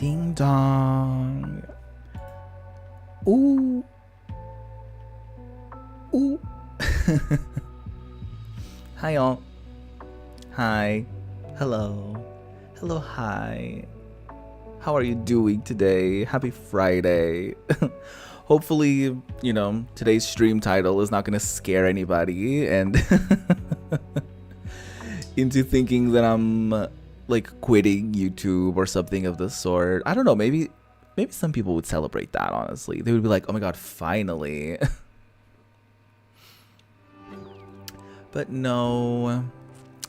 Ding dong. Ooh. Ooh. Hi, y'all. Hi. Hello. Hello, hi. How are you doing today? Happy Friday. Hopefully, today's stream title is not going to scare anybody and into thinking that I'm like quitting YouTube or something of the sort. I don't know, maybe some people would celebrate that, honestly. They would be like, "Oh my god, finally." But no,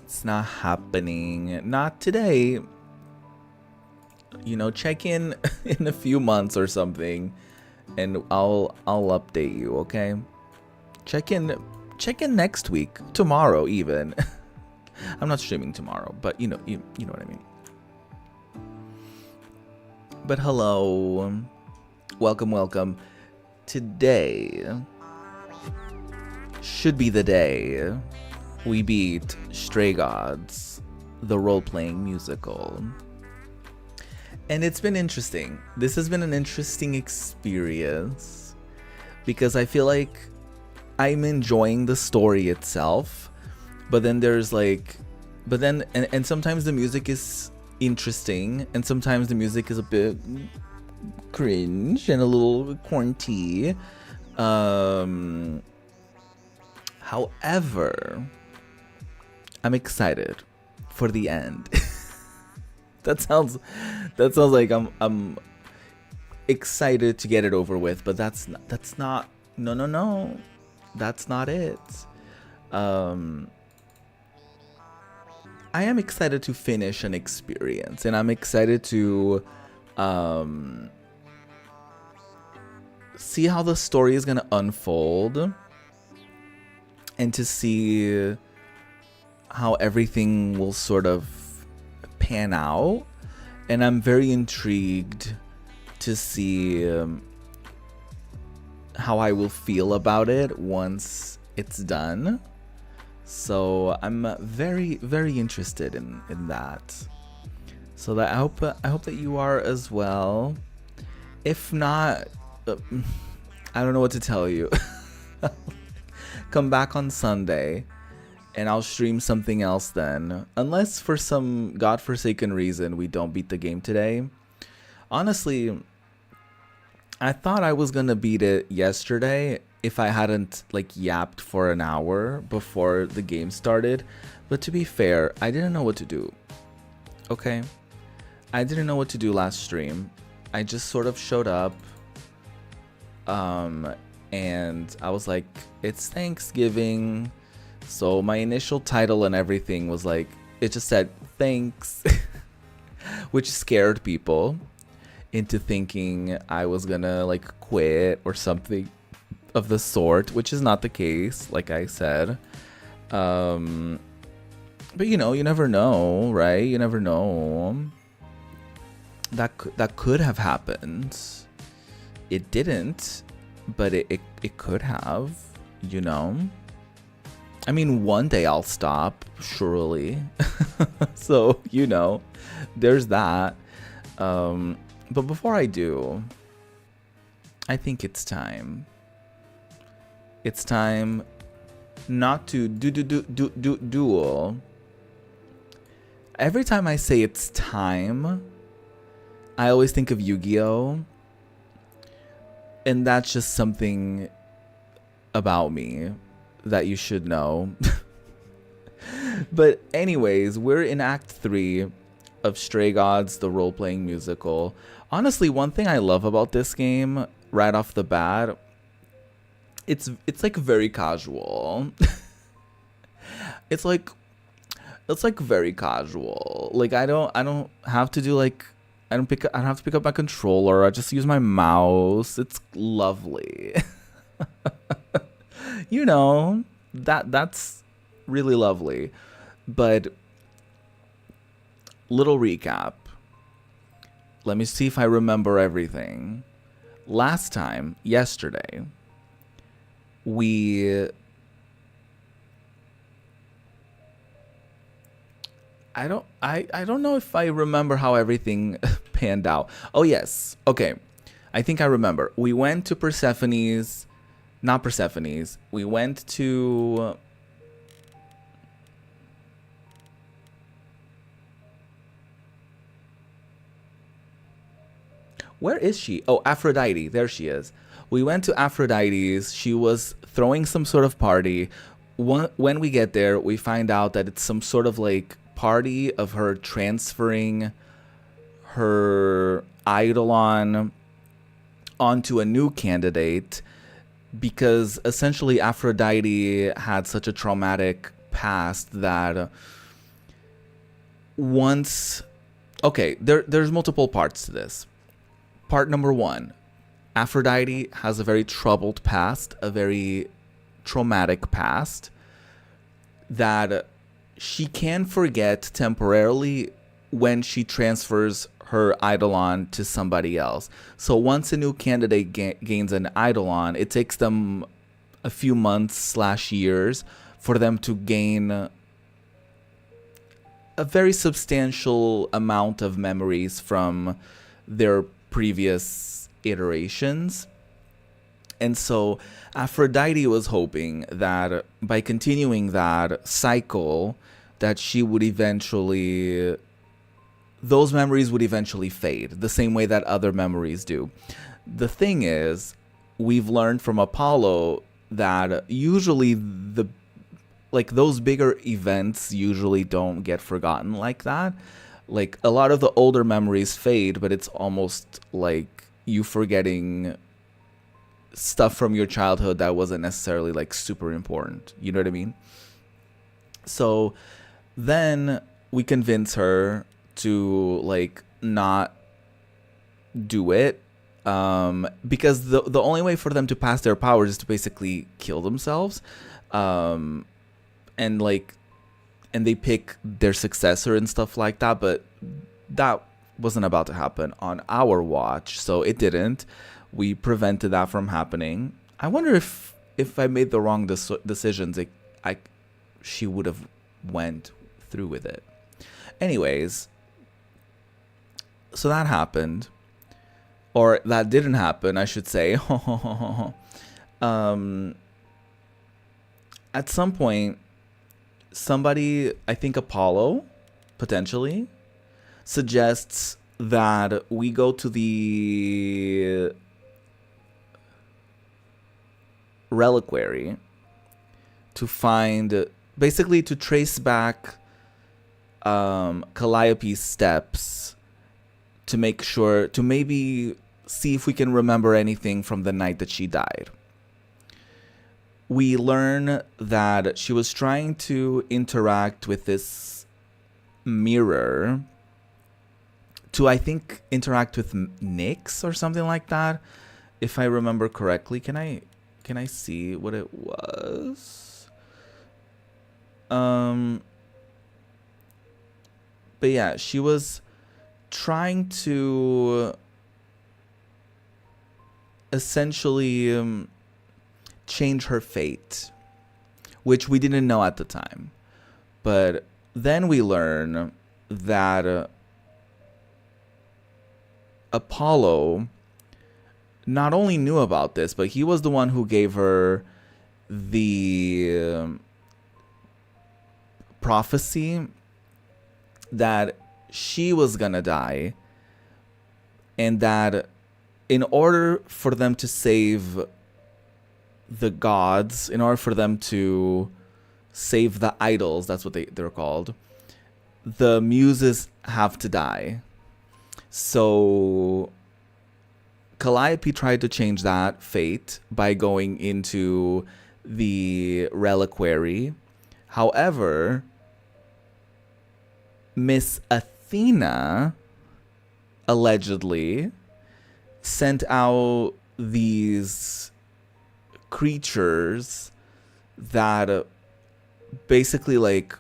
it's not happening. Not today. Check in in a few months or something and I'll update you, okay? Check in next week, tomorrow even. I'm not streaming tomorrow, but you know what I mean. But hello. Welcome. Today should be the day we beat Stray Gods, the role-playing musical. And it's been interesting. This has been an interesting experience because I feel like I'm enjoying the story itself, but then and sometimes the music is interesting and sometimes the music is a bit cringe and a little corny. However, I'm excited for the end. That sounds like I'm excited to get it over with, but that's not no. That's not it. I am excited to finish an experience, and I'm excited to see how the story is gonna unfold and to see how everything will sort of pan out. And I'm very intrigued to see how I will feel about it once it's done. So I'm very, very interested in that. So that I hope that you are as well. If not, I don't know what to tell you. Come back on Sunday and I'll stream something else then. Unless for some godforsaken reason we don't beat the game today. Honestly, I thought I was gonna beat it yesterday if I hadn't yapped for an hour before the game started. But to be fair, I didn't know what to do. Okay? I didn't know what to do last stream. I just sort of showed up. And I was like, it's Thanksgiving. So my initial title and everything was it just said thanks, which scared people into thinking I was gonna quit or something of the sort, which is not the case, like I said. But you never know, right? You never know. That could have happened. It didn't, but it could have, I mean, one day I'll stop, surely. So, there's that. But before I do, I think it's time. It's time not to duel. Every time I say it's time, I always think of Yu-Gi-Oh! And that's just something about me that you should know. But anyways, we're in Act 3 of Stray Gods, the role-playing musical. Honestly, one thing I love about this game, right off the bat, it's very casual. It's very casual. I don't have to do I don't have to pick up my controller. I just use my mouse. It's lovely. That's really lovely. But little recap. Let me see if I remember everything. Last time, yesterday, I don't know if I remember how everything panned out. Oh, yes. Okay. I think I remember. We went to Persephone's... Not Persephone's. We went to... Where is she? Oh, Aphrodite. There she is. We went to Aphrodite's. She was throwing some sort of party. When we get there, we find out that it's some sort of like party of her transferring her eidolon onto a new candidate, because essentially Aphrodite had such a traumatic past that once... Okay, there's multiple parts to this. Part number one, Aphrodite has a very troubled past, a very traumatic past that she can forget temporarily when she transfers her eidolon to somebody else. So once a new candidate gains an eidolon, it takes them a few months / years for them to gain a very substantial amount of memories from their previous iterations. And so Aphrodite was hoping that by continuing that cycle, that she would eventually... those memories would eventually fade, the same way that other memories do. The thing is, we've learned from Apollo that usually those bigger events usually don't get forgotten like that. Like, a lot of the older memories fade, but it's almost like you forgetting stuff from your childhood that wasn't necessarily like super important. You know what I mean? So then we convince her to like not do it, because the only way for them to pass their powers is to basically kill themselves, and they pick their successor and stuff like that. But that wasn't about to happen on our watch, so it didn't. We prevented that from happening. I wonder if I made the wrong decisions, she would have went through with it. Anyways, so that happened, or that didn't happen, I should say. At some point, somebody, I think Apollo, potentially, suggests that we go to the reliquary to find, basically to trace back Calliope's steps, to make sure, to maybe see if we can remember anything from the night that she died. We learn that she was trying to interact with this mirror to, I think, interact with Nyx or something like that, if I remember correctly. Can I see what it was? But yeah, she was trying to essentially change her fate, which we didn't know at the time. But then we learn that Apollo not only knew about this, but he was the one who gave her the prophecy that she was gonna die, and that in order for them to save the gods, in order for them to save the idols, that's what they're called, the muses have to die. So Calliope tried to change that fate by going into the reliquary. However, Miss Athena allegedly sent out these creatures that basically, like,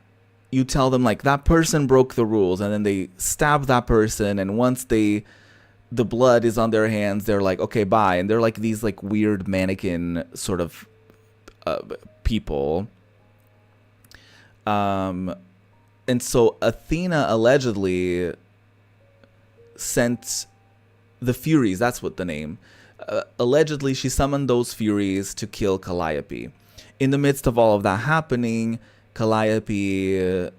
you tell them like that person broke the rules, and then they stab that person, and once the blood is on their hands, they're like, okay, bye. And they're like these like weird mannequin sort of people. And so Athena allegedly sent the Furies, that's what the name. Allegedly, she summoned those Furies to kill Calliope. In the midst of all of that happening, Calliope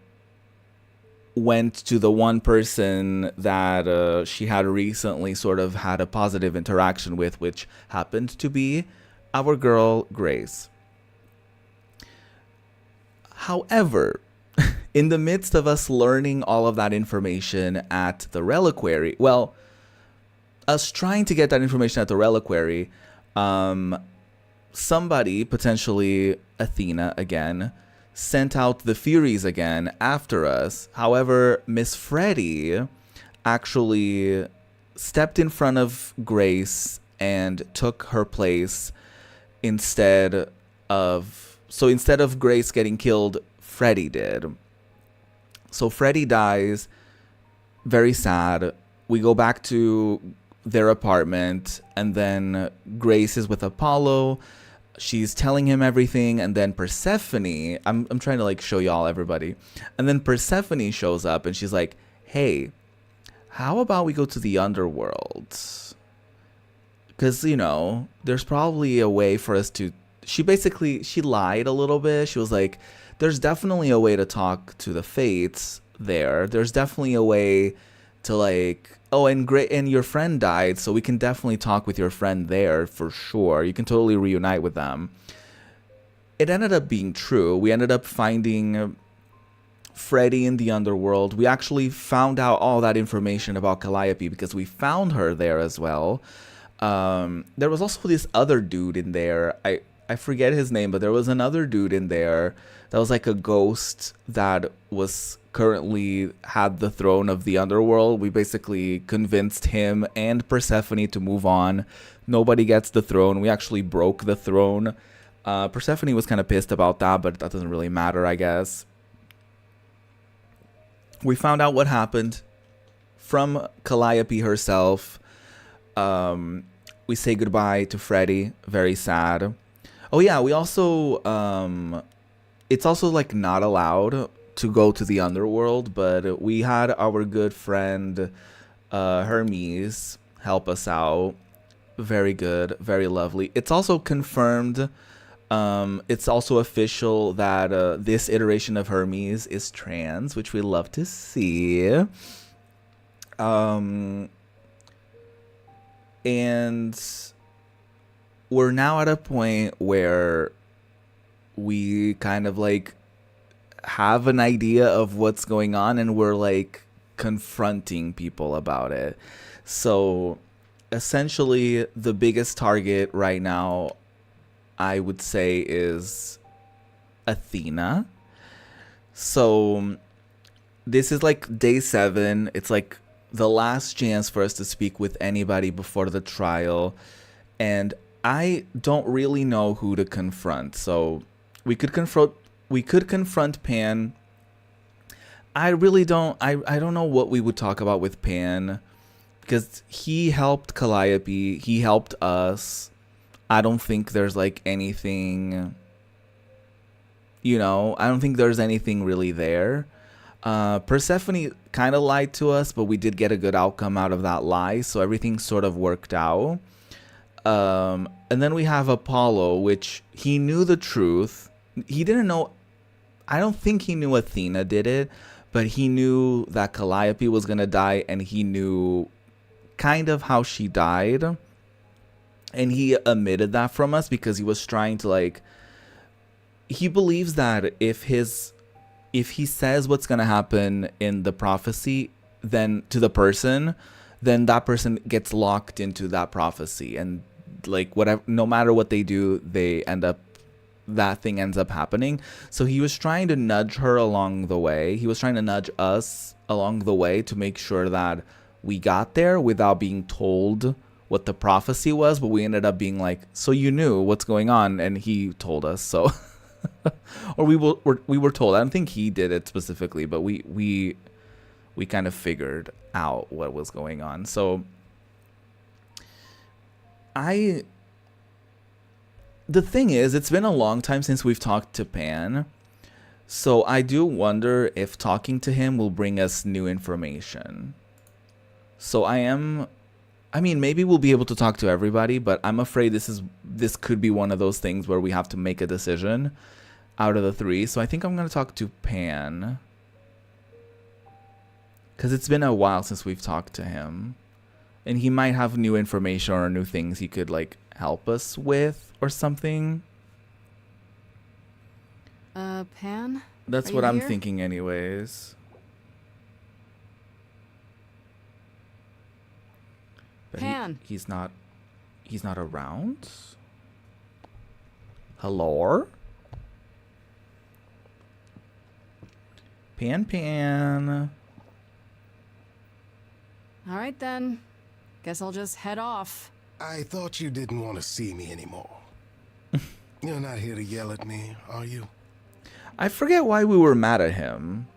went to the one person that she had recently sort of had a positive interaction with, which happened to be our girl, Grace. However, in the midst of us learning all of that information at the reliquary, well, us trying to get that information at the reliquary, somebody, potentially Athena again, sent out the Furies again after us. However, Miss Freddy actually stepped in front of Grace and took her place instead of... So instead of Grace getting killed, Freddy did. So Freddy dies. Very sad. We go back to their apartment, and then Grace is with Apollo. She's telling him everything, and then Persephone, I'm trying to like show y'all everybody. And then Persephone shows up and she's like, "Hey, how about we go to the underworld? Because, you know, there's probably a way for us to..." She lied a little bit. She was like, there's definitely a way to talk to the fates there. There's definitely a way to like, oh, and your friend died, so we can definitely talk with your friend there for sure. You can totally reunite with them. It ended up being true. We ended up finding Freddy in the underworld. We actually found out all that information about Calliope because we found her there as well. There was also this other dude in there. I forget his name, but there was another dude in there that was like a ghost that was currently had the throne of the underworld. We basically convinced him and Persephone to move on. Nobody gets the throne. We actually broke the throne. Persephone was kind of pissed about that, but that doesn't really matter, I guess. We found out what happened from Calliope herself. We say goodbye to Freddy. Very sad. Oh yeah, we also, it's also like not allowed to go to the underworld, but we had our good friend Hermes help us out. Very good, very lovely. It's also confirmed, it's also official that this iteration of Hermes is trans, which we love to see. And we're now at a point where we kind of like have an idea of what's going on, and we're like confronting people about it. So essentially the biggest target right now, I would say, is Athena. So this is like day 7. It's like the last chance for us to speak with anybody before the trial, and I don't really know who to confront. So we could confront Pan. I really don't. I don't know what we would talk about with Pan, because he helped Calliope. He helped us. I don't think there's like anything, you know, I don't think there's anything really there. Persephone kind of lied to us, but we did get a good outcome out of that lie, so everything sort of worked out. And then we have Apollo, which he knew the truth. He didn't know, I don't think he knew Athena did it, but he knew that Calliope was going to die, and he knew kind of how she died. And he omitted that from us because he was trying to like, he believes that if he says what's going to happen in the prophecy, then to the person, then that person gets locked into that prophecy, and like whatever, no matter what they do, that thing ends up happening. So he was trying to nudge her along the way. He was trying to nudge us along the way to make sure that we got there without being told what the prophecy was, but we ended up being like, so you knew what's going on, and he told us. So or we were told. I don't think he did it specifically, but we kind of figured out what was going on. So the thing is, it's been a long time since we've talked to Pan, so I do wonder if talking to him will bring us new information. So I mean, maybe we'll be able to talk to everybody, but I'm afraid this could be one of those things where we have to make a decision out of the three. So I think I'm going to talk to Pan, because it's been a while since we've talked to him, and he might have new information or new things he could like help us with or something. Pan? That's what I'm thinking anyways. But Pan. He's not around. Hello? Pan. All right then. Guess I'll just head off. I thought you didn't want to see me anymore. You're not here to yell at me, are you? I forget why we were mad at him.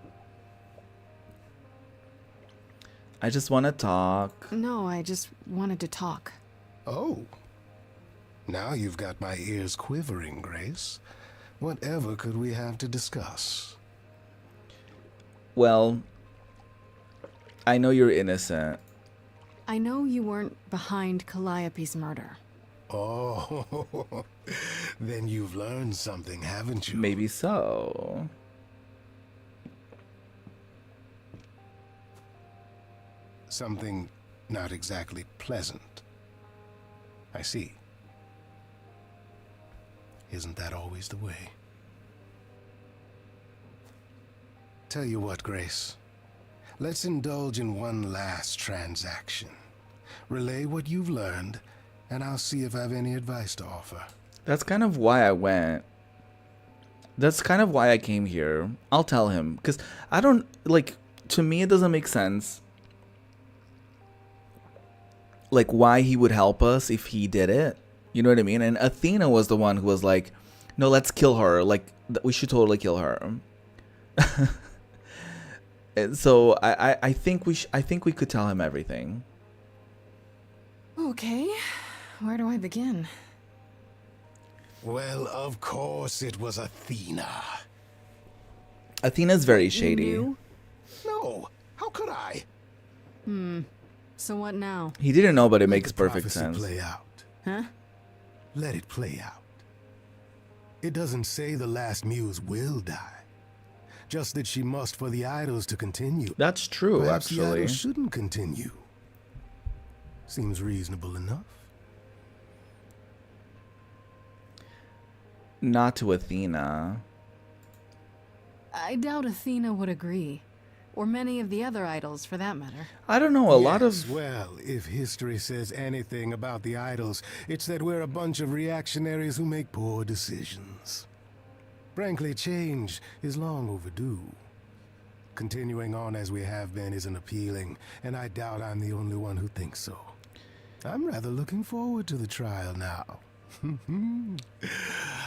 I just want to talk. No, I just wanted to talk. Oh. Now you've got my ears quivering, Grace. Whatever could we have to discuss? Well, I know you're innocent. I know you weren't behind Calliope's murder. Oh, then you've learned something, haven't you? Maybe so. Something not exactly pleasant. I see. Isn't that always the way? Tell you what, Grace. Let's indulge in one last transaction. Relay what you've learned, and I'll see if I have any advice to offer. That's kind of why I went. That's kind of why I came here. I'll tell him, because I don't, like, to me it doesn't make sense. Like, why he would help us if he did it. You know what I mean? And Athena was the one who was like, no, let's kill her. Like, we should totally kill her. And so I think we could tell him everything. Okay, where do I begin? Well, of course it was Athena. Athena's very shady. You knew? No, how could I? So what now? He didn't know, but it Let makes the perfect prophecy sense. Play out. Huh? Let it play out. It doesn't say the last muse will die. Just that she must for the idols to continue. That's true, Perhaps the actually. idols shouldn't continue. Seems reasonable enough. Not to Athena. I doubt Athena would agree. Or many of the other idols, for that matter. I don't know, a lot Yes, of... well, if history says anything about the idols, it's that we're a bunch of reactionaries who make poor decisions. Frankly, change is long overdue. Continuing on as we have been isn't appealing, and I doubt I'm the only one who thinks so. I'm rather looking forward to the trial now.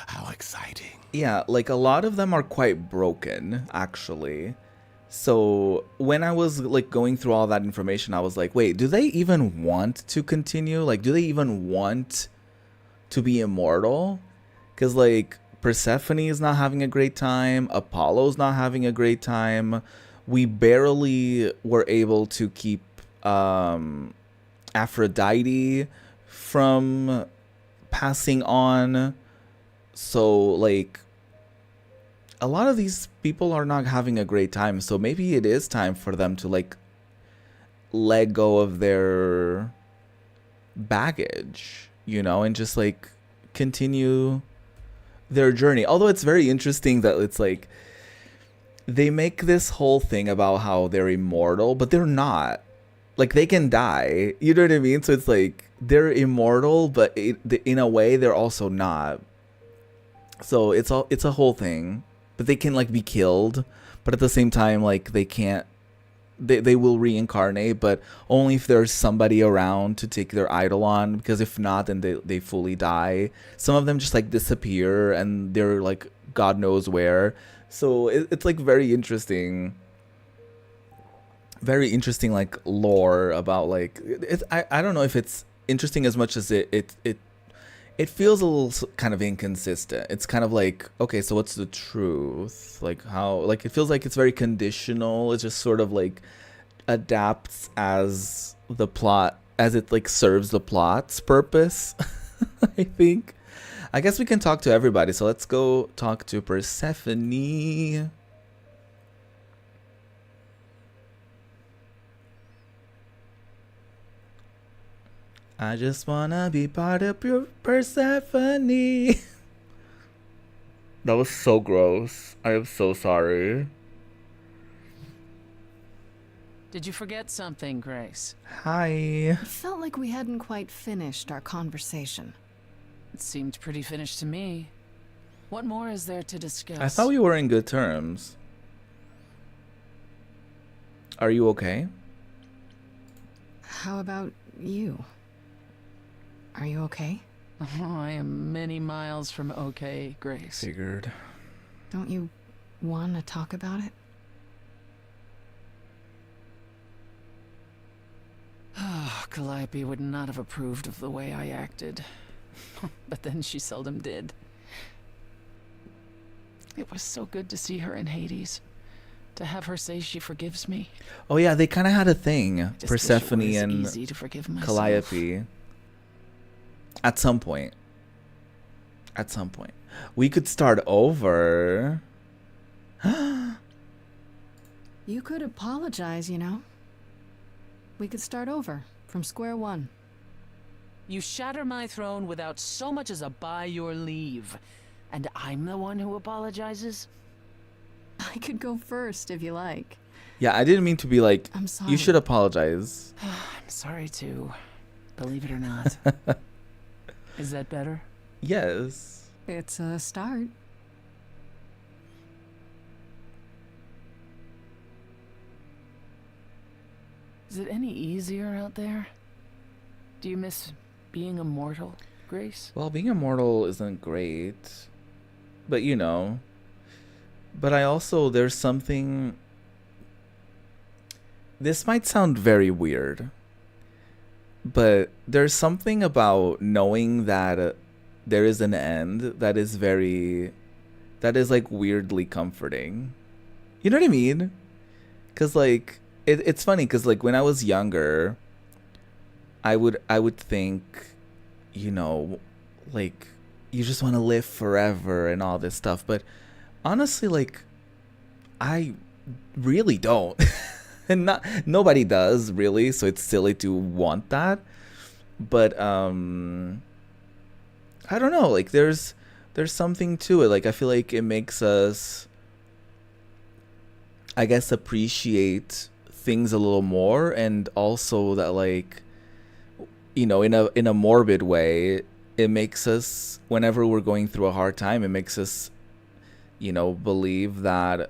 How exciting. Yeah, like a lot of them are quite broken, actually. So when I was like going through all that information, I was like, wait, do they even want to continue? Like, do they even want to be immortal? Because like Persephone is not having a great time. Apollo's not having a great time. We barely were able to keep Aphrodite from passing on. So like a lot of these people are not having a great time, so maybe it is time for them to like let go of their baggage, you know, and just like continue their journey. Although it's very interesting that it's like they make this whole thing about how they're immortal, but they're not. Like they can die, you know what I mean? So it's like they're immortal, but in a way they're also not. So it's a whole thing. But they can like be killed, but at the same time like they can't, they will reincarnate, but only if there's somebody around to take their idol on, because if not, then they fully die. Some of them just like disappear and they're like God knows where. So it's like very interesting like lore about like I don't know if it's interesting as much as it feels a little kind of inconsistent. It's kind of like, okay, so what's the truth? Like how, like it feels like it's very conditional. It's just sort of like adapts as the plot, as it like serves the plot's purpose. I think. I guess we can talk to everybody. So let's go talk to Persephone. I just wanna be part of your Persephone. That was so gross. I am so sorry. Did you forget something, Grace? Hi. It felt like we hadn't quite finished our conversation. It seemed pretty finished to me. What more is there to discuss? I thought we were in good terms. Are you okay? How about you? Are you okay? Oh, I am many miles from okay, Grace. Figured. Don't you want to talk about it? Calliope would not have approved of the way I acted. But then she seldom did. It was so good to see her in Hades. To have her say she forgives me. Oh yeah, they kind of had a thing. Just Persephone wish it were as and easy to forgive myself. Calliope. At some point. At some point. We could start over. You could apologize, you know. We could start over, from square one. You shatter my throne without so much as a by your leave. And I'm the one who apologizes? I could go first if you like. Yeah, I didn't mean to be like, I'm sorry. you should apologize. I'm sorry too. Believe it or not. Is that better? Yes. It's a start. Is it any easier out there? Do you miss being immortal, Grace? Well, being immortal isn't great. But you know. But I also, there's something. This might sound very weird. But there's something about knowing that there is an end that is like weirdly comforting. You know what I mean? Because like, it's funny because like when I was younger, I would think, you know, like you just want to live forever and all this stuff. But honestly, like I really don't. And nobody does really, so it's silly to want that. But I don't know, like there's something to it. Like I feel like it makes us, I guess, appreciate things a little more, and also that, like, you know, in a morbid way, it makes us, whenever we're going through a hard time, it makes us, you know, believe that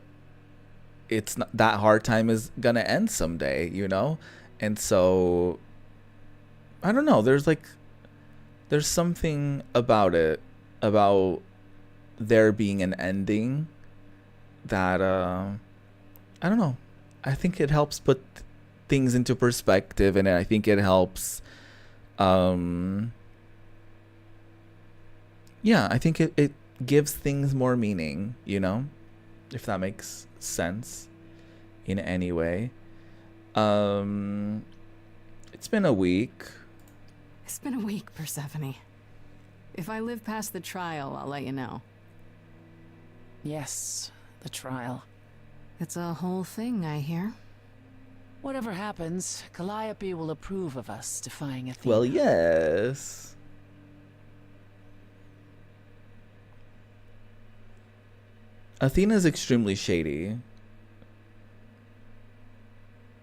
it's not, that hard time is gonna end someday, you know. And so I don't know, there's something about it, about there being an ending, that I don't know, I think it helps put things into perspective, and I think it helps yeah, I think it gives things more meaning, you know, if that makes sense in any way. It's been a week. It's been a week, Persephone. If I live past the trial, I'll let you know. Yes, the trial. It's a whole thing, I hear. Whatever happens, Calliope will approve of us defying Athena. Well, yes. Athena's extremely shady.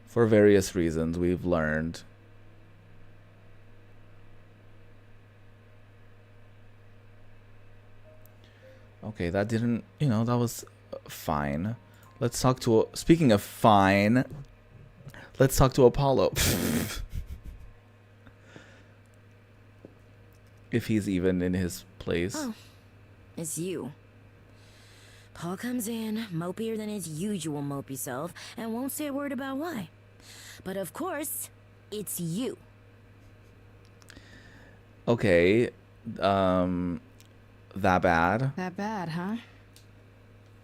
For various reasons we've learned. Okay, that didn't, you know, that was fine. Let's talk to, speaking of fine, let's talk to Apollo. If he's even in his place. Oh, it's you. Paul comes in, mopier than his usual mopey self, and won't say a word about why. But of course, it's you. Okay, that bad? That bad, huh?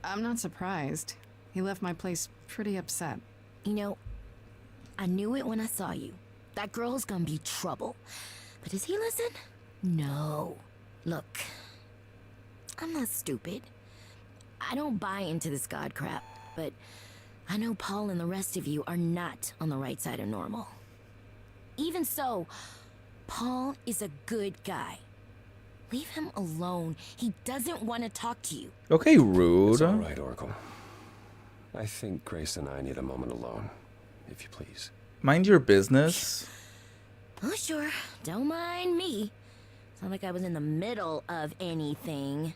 I'm not surprised. He left my place pretty upset. You know, I knew it when I saw you. That girl's gonna be trouble. But does he listen? No. Look, I'm not stupid. I don't buy into this god crap, but I know Paul and the rest of you are not on the right side of normal. Even so, Paul is a good guy. Leave him alone. He doesn't want to talk to you. Okay, rude. It's all right, Oracle. I think Grace and I need a moment alone, if you please. Mind your business. Oh, sure. Don't mind me. It's not like I was in the middle of anything.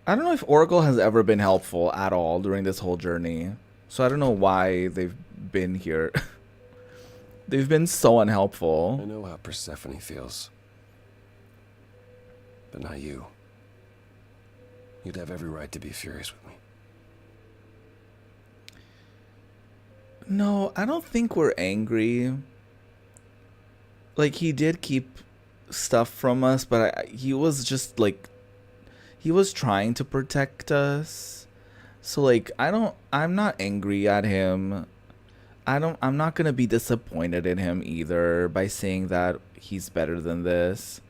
I don't know if Oracle has ever been helpful at all during this whole journey. So I don't know why they've been here. They've been so unhelpful. I know how Persephone feels. But not you. You'd have every right to be furious with me. No, I don't think we're angry. Like, he did keep stuff from us, but he was just, like, he was trying to protect us. So, like, I'm not angry at him. I'm not gonna be disappointed in him either by saying that he's better than this.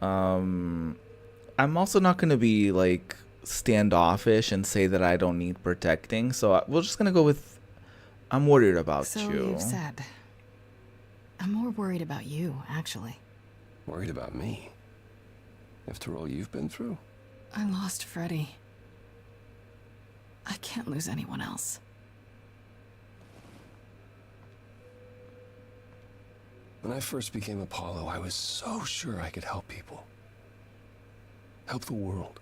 I'm also not gonna be, like, standoffish and say that I don't need protecting. So we're just gonna go with, I'm worried about So you. you've said. I'm more worried about you, actually. Worried about me? After all you've been through? I lost Freddy. I can't lose anyone else. When I first became Apollo, I was so sure I could help people. Help the world.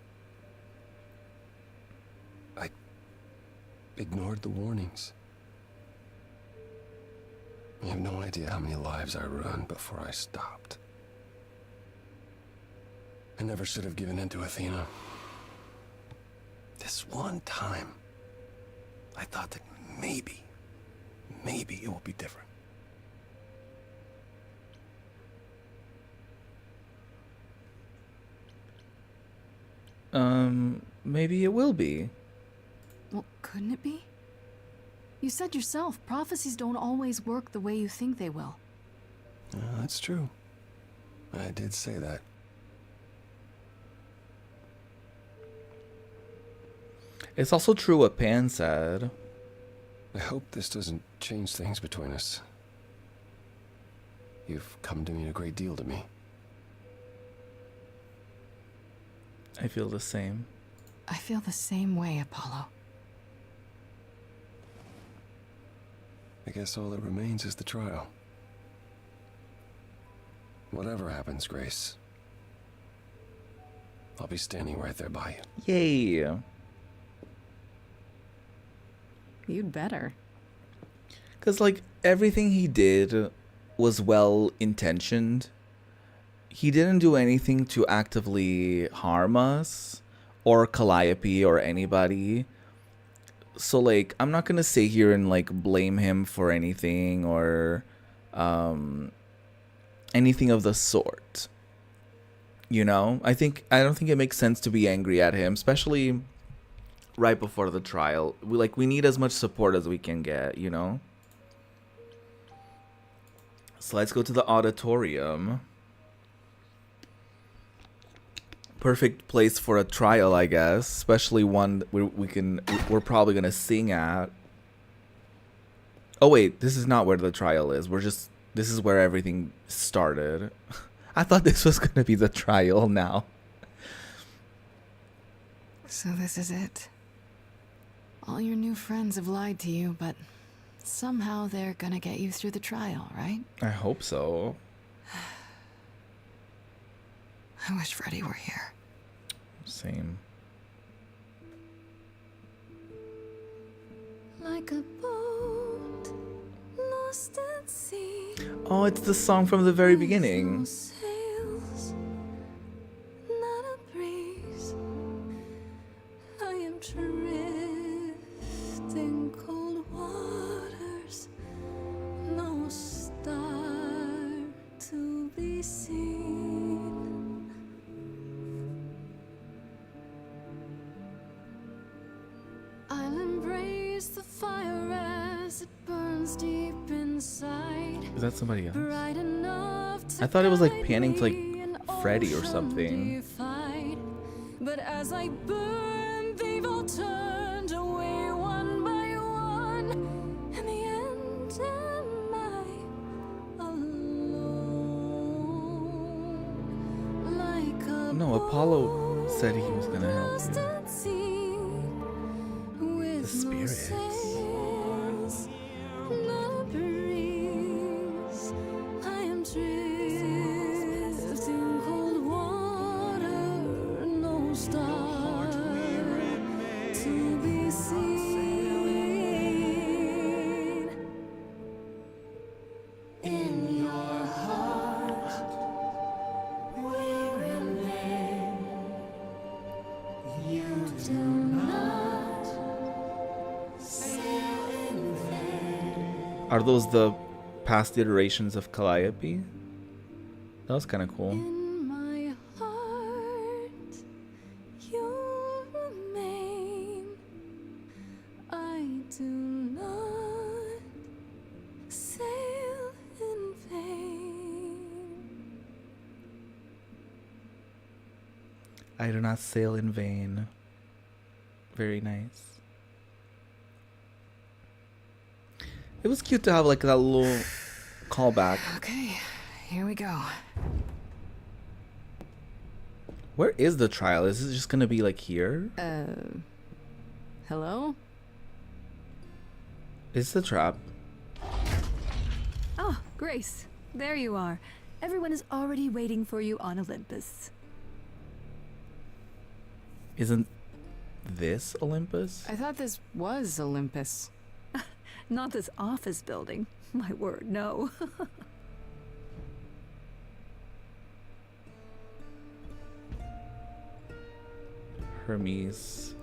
I ignored the warnings. You have no idea how many lives I ruined before I stopped. I never should have given in to Athena. This one time, I thought that maybe it will be different. Maybe it will be. Well, couldn't it be? You said yourself, prophecies don't always work the way you think they will. That's true. I did say that. It's also true what Pan said. I hope this doesn't change things between us. You've come to mean a great deal to me. I feel the same. I feel the same way, Apollo. I guess all that remains is the trial. Whatever happens, Grace, I'll be standing right there by you. Yay. You'd better. Because, like, everything he did was well intentioned. He didn't do anything to actively harm us or Calliope or anybody. So, like, I'm not gonna sit here and, like, blame him for anything or anything of the sort. You know? I don't think it makes sense to be angry at him, especially right before the trial. We need as much support as we can get, you know? So let's go to the auditorium. Perfect place for a trial, I guess, especially one we're probably gonna sing at. Oh wait, this is not where the trial is. This is where everything started. I thought this was gonna be the trial now. So this is it. All your new friends have lied to you, but somehow they're gonna get you through the trial, right? I hope so. I wish Freddy were here. Same. Like a boat lost at sea. Oh, it's the song from the very beginning. No sails, not a breeze. I am drifting cold waters. No star to be seen. I'll embrace the fire as it burns deep inside. Is that somebody else? Bright enough to I thought it was like guide panning to me like in Freddy or ocean something. defied. But as I burn, they've all turned away one by one. In the end, am I alone? Like a No, Apollo said he was gonna help you. mustard seed with The spirits. No sails, not a breeze. I am drifting cold water, no star to be seen. In your heart, we remain. You do not sail in vain. Are those the past iterations of Calliope? That was kind of cool. In my heart, you remain. I do not sail in vain. I do not sail in vain. Very nice. It was cute to have like that little callback. Okay, here we go. Where is the trial? Is it just gonna be like here? Hello? Is the trap? Oh, Grace, there you are. Everyone is already waiting for you on Olympus. Isn't this Olympus? I thought this was Olympus. Not this office building. My word, no. Hermes.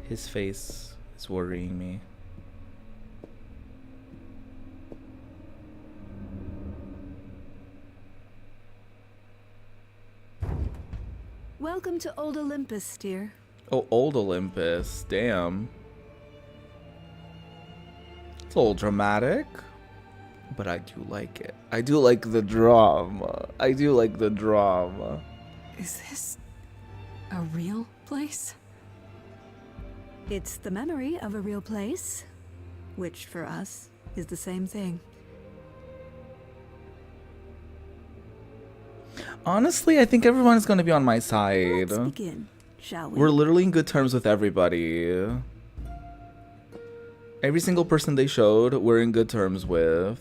His face is worrying me. Welcome to Old Olympus, dear. Oh, old Olympus. Damn. It's a little dramatic, but I do like it. I do like the drama. I do like the drama. Is this a real place? It's the memory of a real place, which for us is the same thing. Honestly, I think everyone is going to be on my side. Let's begin, shall we? We're literally in good terms with everybody. Every single person they showed, we're in good terms with.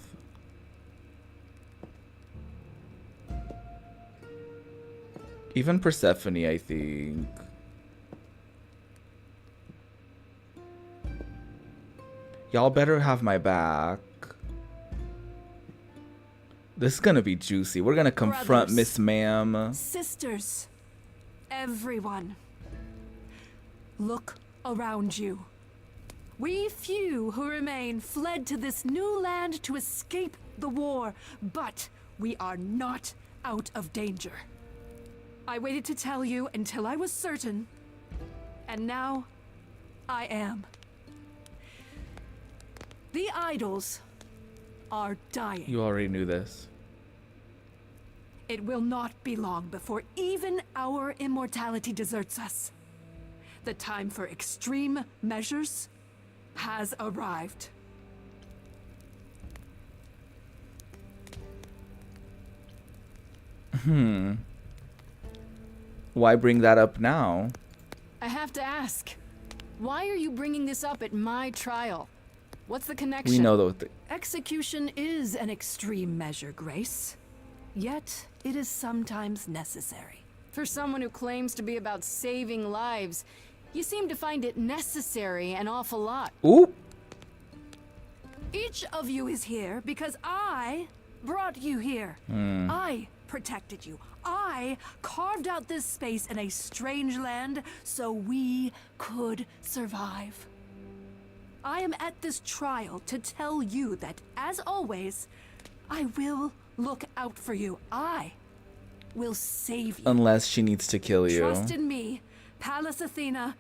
Even Persephone, I think. Y'all better have my back. This is gonna be juicy. We're gonna confront Brothers. Miss Ma'am. Sisters, everyone, look around you. We few who remain fled to this new land to escape the war, but we are not out of danger. I waited to tell you until I was certain, and now I am. The idols are dying. You already knew this. It will not be long before even our immortality deserts us. The time for extreme measures has arrived. Why bring that up now? I have to ask, why are you bringing this up at my trial? What's the connection? We know though. Execution is an extreme measure, Grace. Yet, it is sometimes necessary. For someone who claims to be about saving lives, you seem to find it necessary an awful lot. Ooh. Each of you is here because I brought you here. I protected you. I carved out this space in a strange land so we could survive. I am at this trial to tell you that, as always, I will look out for you. I will save you. Unless she needs to kill you. Trust in me, Pallas Athena,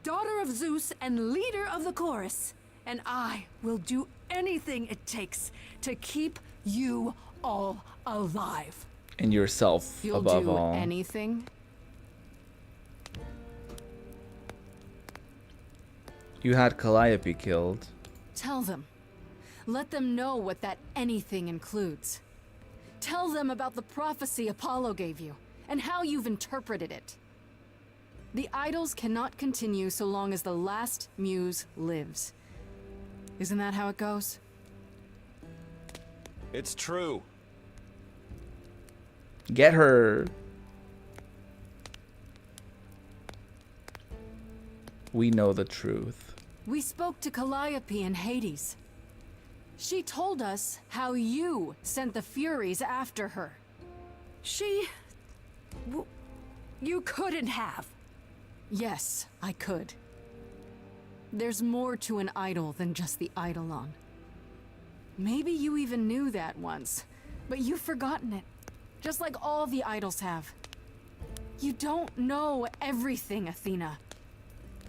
daughter of Zeus and leader of the chorus. And I will do anything it takes to keep you all alive. And yourself You'll above do all. anything? You had Calliope killed. Tell them. Let them know what that anything includes. Tell them about the prophecy Apollo gave you, and how you've interpreted it. The idols cannot continue so long as the last muse lives. Isn't that how it goes? It's true. Get her. We know the truth. We spoke to Calliope in Hades. She told us how you sent the Furies after her. You couldn't have. Yes, I could. There's more to an idol than just the eidolon. Maybe you even knew that once, but you've forgotten it, just like all the idols have. You don't know everything, Athena.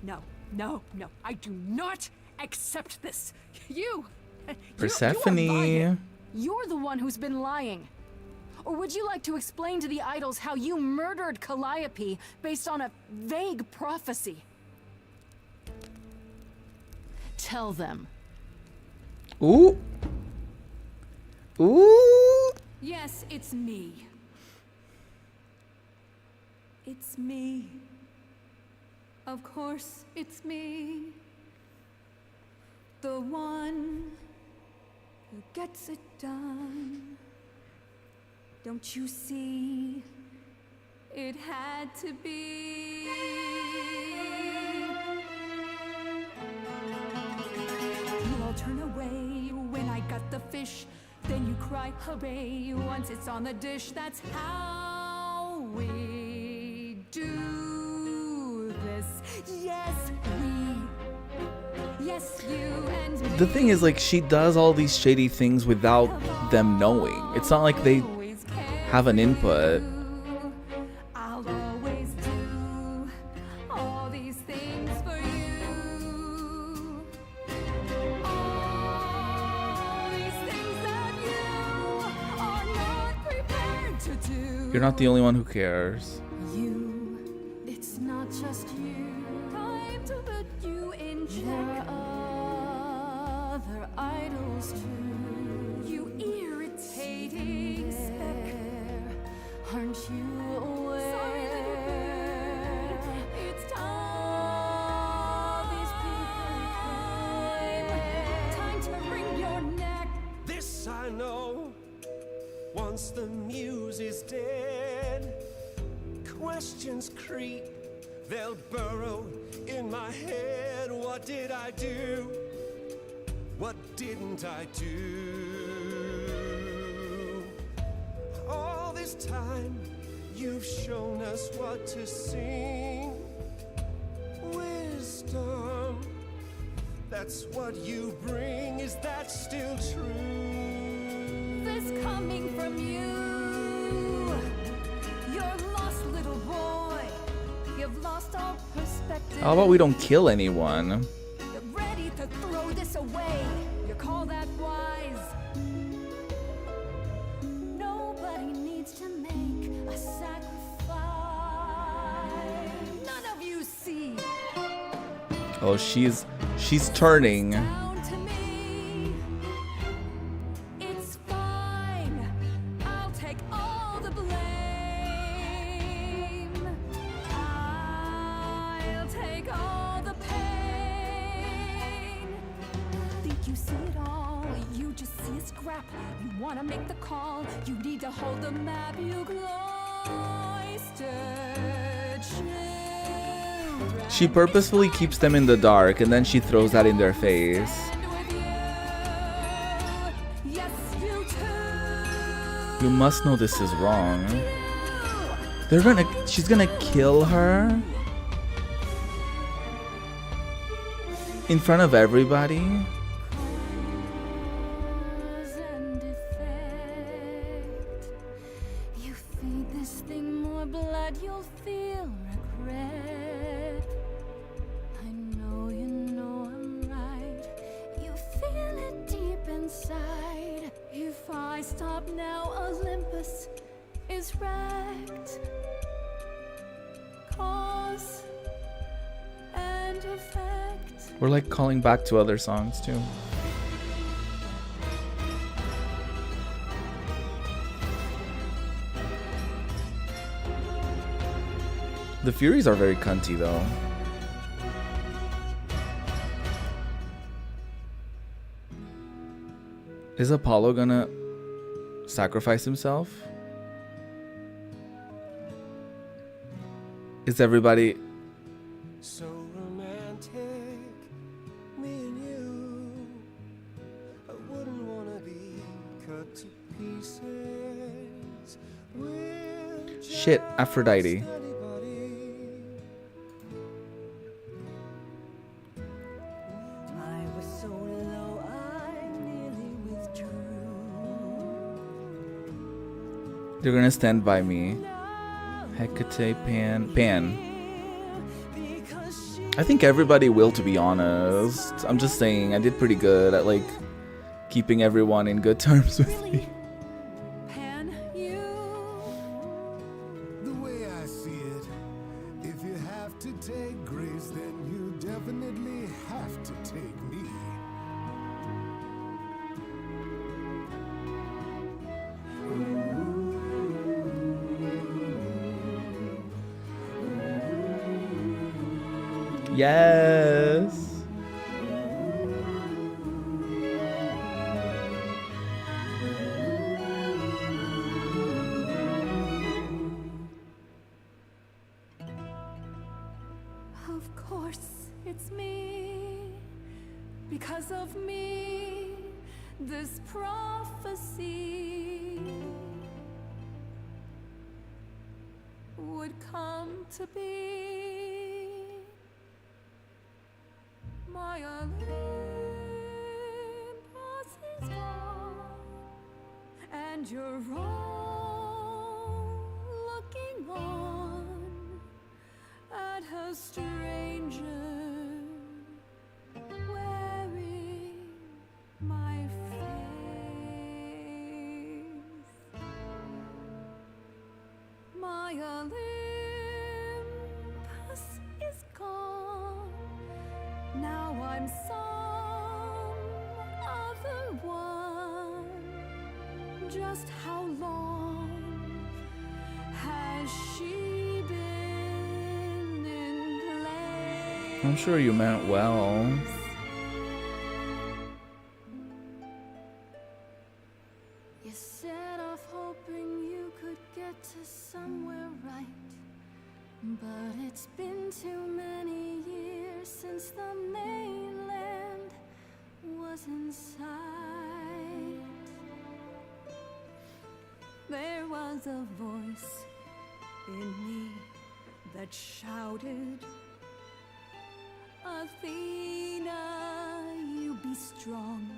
No, no, no. I do not accept this. You are Persephone. lying. You're the one who's been lying. Or would you like to explain to the idols how you murdered Calliope based on a vague prophecy? Tell them. Ooh. Ooh. Yes, it's me. It's me. Of course, it's me. The one who gets it done. Don't you see? It had to be. You all turn away when I got the fish. Then you cry hooray once it's on the dish. That's how we do this. Yes, we. Yes, you and me. The thing is, like, she does all these shady things without them knowing. It's not like they have an input. I'll always do all these things for you. All these things that you are not prepared to do. You're not the only one who cares. You, it's not just you. Time to put you in check. There are other idols too. You irritating speck. Aren't you aware? It's time. These people time to wring your neck. This I know, once the muse is dead, questions creep, they'll burrow in my head. What did I do? What didn't I do? All this time, you've shown us what to sing. Wisdom, that's what you bring. Is that still true? This coming from you. You're lost, little boy. You've lost all perspective. How about we don't kill anyone? You're ready to throw this away. You call that wise? Nobody needs to make a sacrifice. None of you see. Oh, she's turning. Down to me. It's fine. I'll take all the blame. I'll take all the pain. Think you see it all? You just see a scrap. You wanna make the call. You need to hold the map. You cloistered children. She purposefully keeps them in the dark and then she throws that in their face. You must know this is wrong. She's gonna kill her? In front of everybody? And effect. You feed this thing more blood, you'll feel regret. I know you know I'm right. stop now, Olympus is wrecked. Cause and effect. We're like calling back to other songs too. The Furies are very cunty though. Is Apollo gonna sacrifice himself? Is everybody... So romantic, me and you. I wouldn't wanna be cut to pieces. We're Shit, Aphrodite. just anybody. I was so low, I nearly withdrew. They're gonna stand by me. Hecate, Pan. I think everybody will, to be honest. I'm just saying, I did pretty good at like keeping everyone in good terms with me. Pan, you. The way I see it, if you have to take Grace, then you definitely have to take me. Yes. Of course, it's me. Because of me, this prophecy would come to be. My Olympus is gone, and you're all looking on at her stranger wearing my face. My Olympus is gone. Now I'm some other one. Just how long has she been in place? I'm sure you meant well. You set off hoping you could get to somewhere right. But it's been too many years since the mainland was in sight. There was a voice in me that shouted, Athena, you be strong.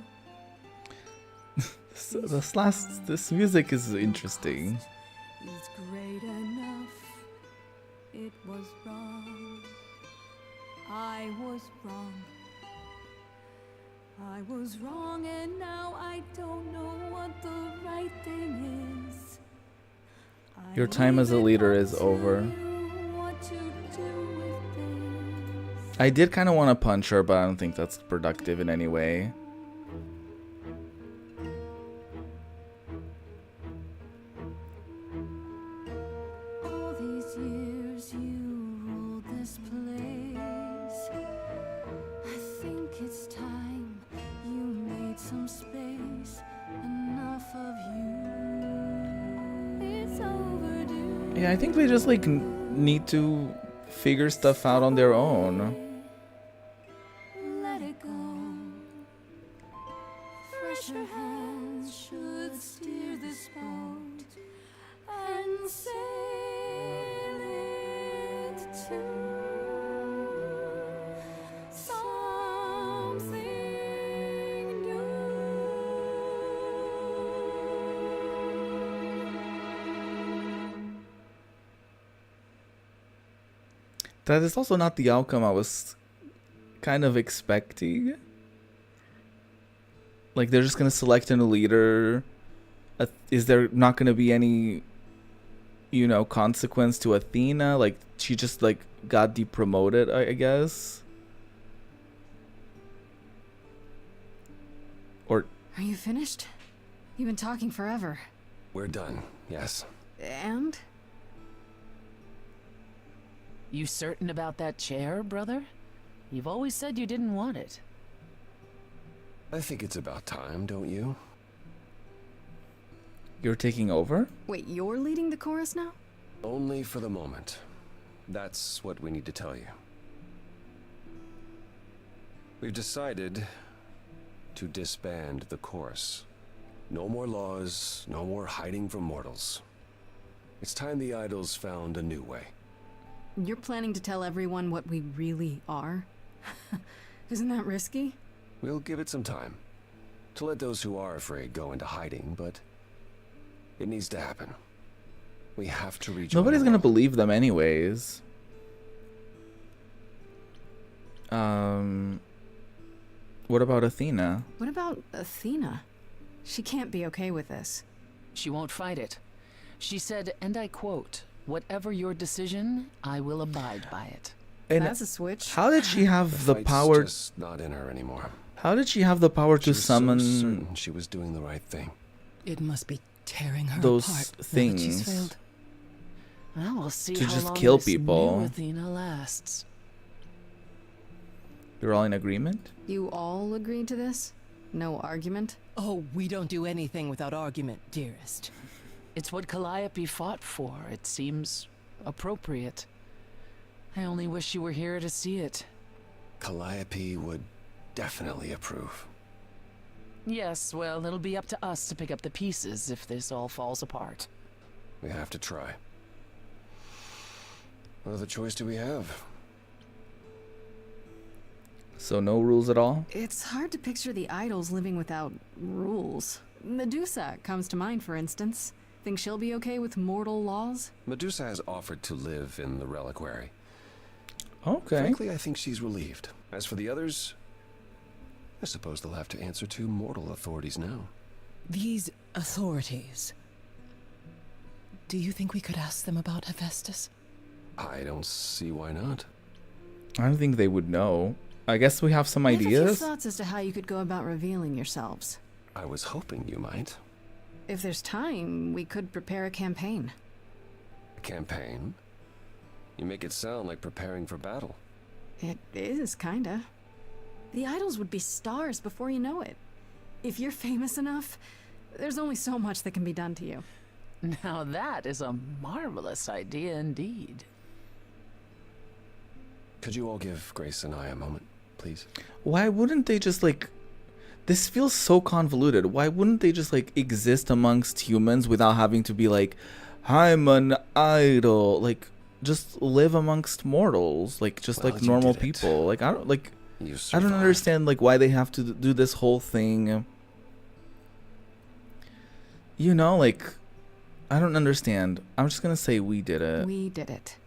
This music is interesting. Is great enough. It was wrong. I was wrong. I was wrong, and now I don't know what the right thing is. Your time as a leader is over. What to do with this. I did kind of want to punch her, but I don't think that's productive in any way. All these years you ruled this place. I think it's time you made some space. Enough of you. It's overdue. Yeah, I think they just like need to figure stuff out on their own. Let it go. Fresher hands should steer this boat and sail it to something new. That is also not the outcome I was kind of expecting. Like they're just gonna select a new leader is there not going to be any, you know, consequence to Athena? Like, she just like got depromoted, I guess. Or Are you finished? You've been talking forever. We're done, yes. And? You certain about that chair, brother? You've always said you didn't want it. I think it's about time, don't you? you're taking over? Wait, you're leading the chorus now? Only for the moment. That's what we need to tell you. We've decided to disband the chorus. No more laws, no more hiding from mortals. It's time the idols found a new way. You're planning to tell everyone what we really are? Isn't that risky? We'll give it some time to let those who are afraid go into hiding, but it needs to happen. We have to reach. Nobody's gonna believe them anyways. What about Athena? What about Athena? She can't be okay with this. She won't fight it. She said, and I quote, "Whatever your decision, I will abide by it." And That's a switch. how did she have the fight's power? just not in her anymore. How did she have the power She to was summon so certain she was doing the right thing. It must be tearing her those apart now that she's things? failed. Well, we'll see To how just long kill this people. new Athena lasts. You're all in agreement? You all agreed to this? No argument? Oh, we don't do anything without argument, dearest. It's what Calliope fought for. It seems appropriate. I only wish you were here to see it. Calliope would definitely approve. Yes, well, it'll be up to us to pick up the pieces if this all falls apart. We have to try. What other choice do we have? So no rules at all? It's hard to picture the idols living without rules. Medusa comes to mind, for instance. Think she'll be okay with mortal laws? Medusa has offered to live in the reliquary. Okay. Frankly, I think she's relieved. As for the others, I suppose they'll have to answer to mortal authorities now. These authorities. Do you think we could ask them about Hephaestus? I don't see why not. I don't think they would know. I guess we have some I have a few ideas. thoughts as to how you could go about revealing yourselves. I was hoping you might. If there's time, we could prepare a campaign. A campaign? You make it sound like preparing for battle. It is, kinda. The idols would be stars before you know it. If you're famous enough, there's only so much that can be done to you. Now that is a marvelous idea indeed. Could you all give Grace and I a moment, please? Why wouldn't they just like... This feels so convoluted. Why wouldn't they just like exist amongst humans without having to be like, I'm an idol? Like, just live amongst mortals. Like, just Well, like you normal did it. people. Like, I don't like... You I don't survived. understand like why they have to do this whole thing. You know, like, I don't understand. I'm just gonna say we did it. We did it.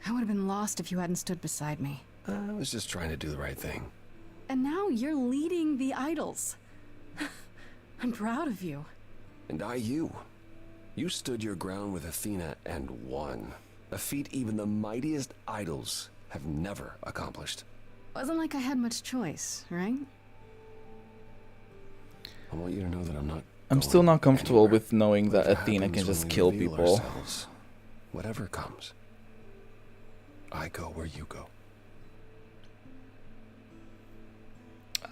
I would have been lost if you hadn't stood beside me. I was just trying to do the right thing. And now you're leading the idols. I'm proud of you. And you. You stood your ground with Athena and won. A feat even the mightiest idols have never accomplished. Wasn't like I had much choice, right? I want you to know that I'm not. I'm still going not comfortable anywhere. with knowing that Whatever Athena happens can just when we kill reveal people. ourselves, whatever comes, I go where you go.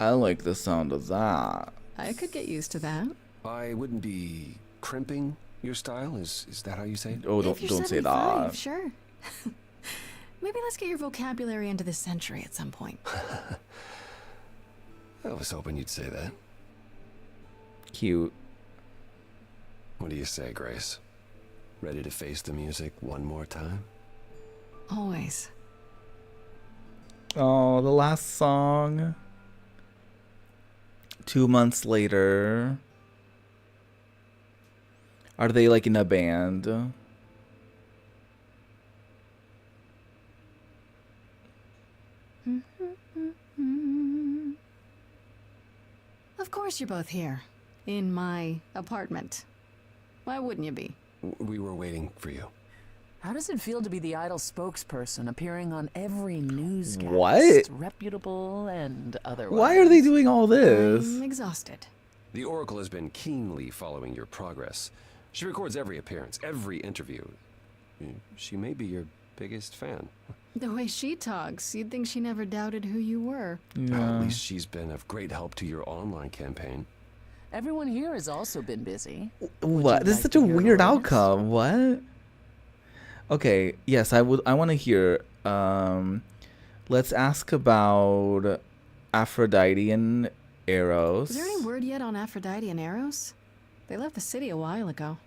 I like the sound of that. I could get used to that. I wouldn't be crimping your style. Is that how you say it? Oh, If you're don't say 75, that. sure. Maybe let's get your vocabulary into this century at some point. I was hoping you'd say that. Cute. What do you say, Grace? Ready to face the music one more time? Always. Oh, the last song. 2 months later. Are they like in a band? Of course you're both here. In my apartment. Why wouldn't you be? We were waiting for you. How does it feel to be the idol spokesperson, appearing on every newscast? What? Reputable and otherwise. Why are they doing all this? I'm exhausted. The Oracle has been keenly following your progress. She records every appearance, every interview. She may be your biggest fan. The way she talks, you'd think she never doubted who you were. At least she's been of great help to your online campaign. Everyone here has also been busy. What? This is such a weird outcome. What? Okay, yes, I want to hear. Let's ask about Aphrodite and Eros. Is there any word yet on Aphrodite and Eros? They left the city a while ago.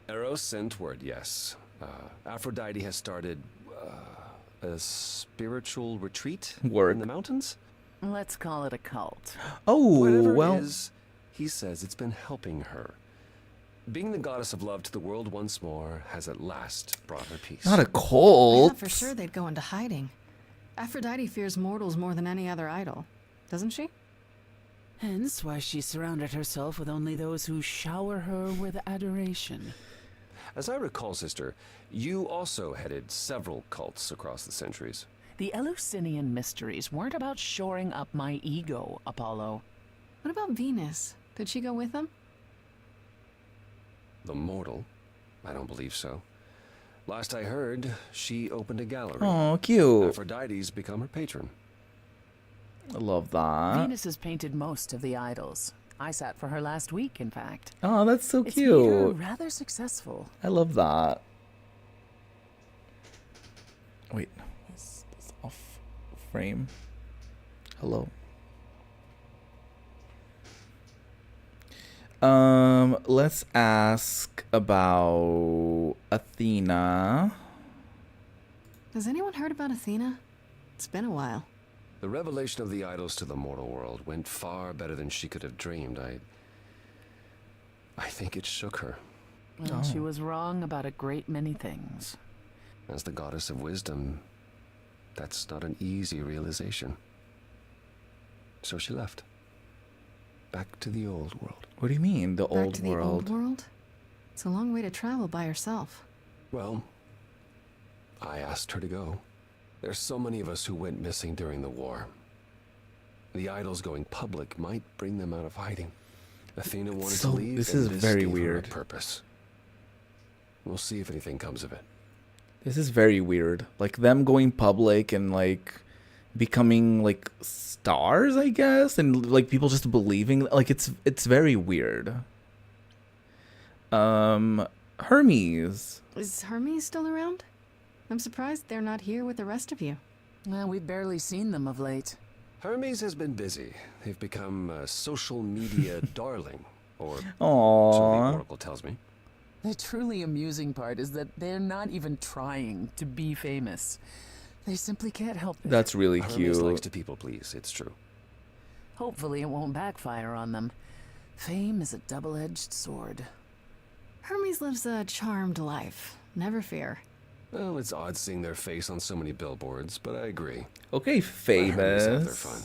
Eros sent word, yes. Aphrodite has started a spiritual retreat in the mountains. Let's call it a cult. Oh, Whatever well. it is, he says it's been helping her. Being the goddess of love to the world once more has at last brought her peace. Not a I cult. thought for sure they'd go into hiding. Aphrodite fears mortals more than any other idol, doesn't she? Hence why she surrounded herself with only those who shower her with adoration. As I recall, sister, you also headed several cults across the centuries. The Eleusinian mysteries weren't about shoring up my ego, Apollo. What about Venus? Did she go with them? The mortal? I don't believe so. Last I heard, she opened a gallery. Oh, cute. Aphrodite's become her patron. I love that. Venus has painted most of the idols. I sat for her last week, in fact. Oh, that's so It's made her cute. rather successful. I love that. Wait, is this off frame? Hello. Let's ask about Athena. Has anyone heard about Athena? It's been a while. The revelation of the idols to the mortal world went far better than she could have dreamed. I think it shook her. Well, she was wrong about a great many things. As the goddess of wisdom, that's not an easy realization. So she left. Back to the old world. What do you mean, the Back old to the world? old world? It's a long way to travel by herself. Well, I asked her to go. There's so many of us who went missing during the war. The idols going public might bring them out of hiding. Athena wanted to leave. This and is very gave her a weird. purpose. We'll see if anything comes of it. This is very weird. Like them going public and like becoming like stars, I guess, and like people just believing. Like it's very weird. Hermes. Is Hermes still around? I'm surprised they're not here with the rest of you. Well, we've barely seen them of late. Hermes has been busy. They've become a social media darling, or so the Aww. Oracle tells me. The truly amusing part is that they're not even trying to be famous. They simply can't help it. That's really Hermes likes cute. to people please, it's true. Hopefully it won't backfire on them. Fame is a double-edged sword. Hermes lives a charmed life. Never fear. Well, it's odd seeing their face on so many billboards, but I agree. Okay, Let Hermes have their famous. fun.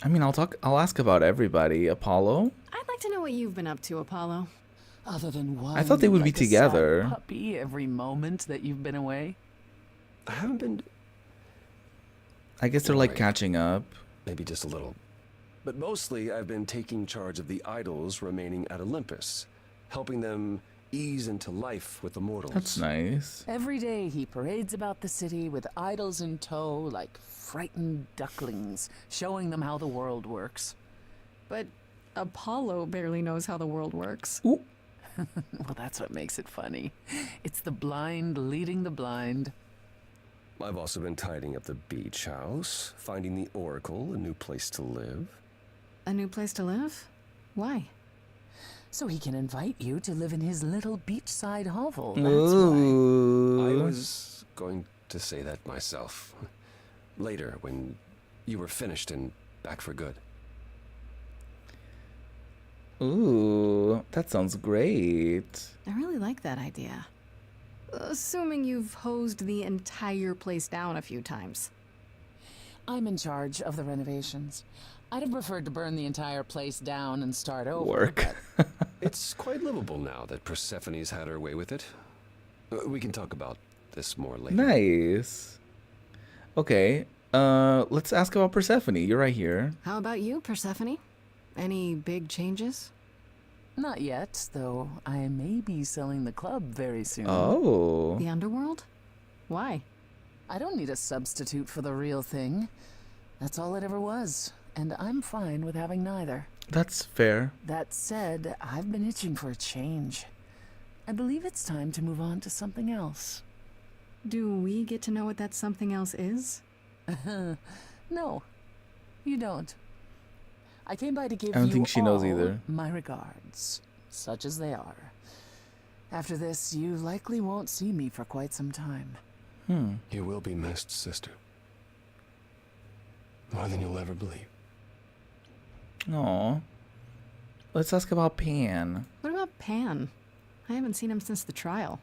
I mean, I'll ask about everybody. Apollo? I'd like to know what you've been up to, Apollo. Other than one, I thought they would be like a sad together. puppy every moment that you've been away. I haven't been... I guess they're like Right. catching up. Maybe just a little. But mostly I've been taking charge of the idols remaining at Olympus, helping them ease into life with the mortals. That's nice. Every day he parades about the city with idols in tow like frightened ducklings, showing them how the world works. But Apollo barely knows how the world works. Ooh. Well, that's what makes it funny. It's the blind leading the blind. I've also been tidying up the beach house, finding the Oracle a new place to live. A new place to live? Why? So he can invite you to live in his little beachside hovel. That's why. Ooh. I was going to say that myself. Later, when you were finished and back for good. Ooh, that sounds great. I really like that idea. Assuming you've hosed the entire place down a few times. I'm in charge of the renovations. I'd have preferred to burn the entire place down and start over. Work. but It's quite livable now that Persephone's had her way with it. We can talk about this more later. Nice. Okay. Let's ask about Persephone. You're right here. How about you, Persephone? Any big changes? Not yet, though I may be selling the club very soon. Oh. The underworld? Why? I don't need a substitute for the real thing. That's all it ever was, and I'm fine with having neither. That's fair. That said, I've been itching for a change. I believe it's time to move on to something else. Do we get to know what that something else is? No, you don't. I came by to give I don't you think she knows all either. my regards, such as they are. After this, you likely won't see me for quite some time. You will be missed, sister. More than you'll ever believe. Aw. Let's ask about Pan. What about Pan? I haven't seen him since the trial.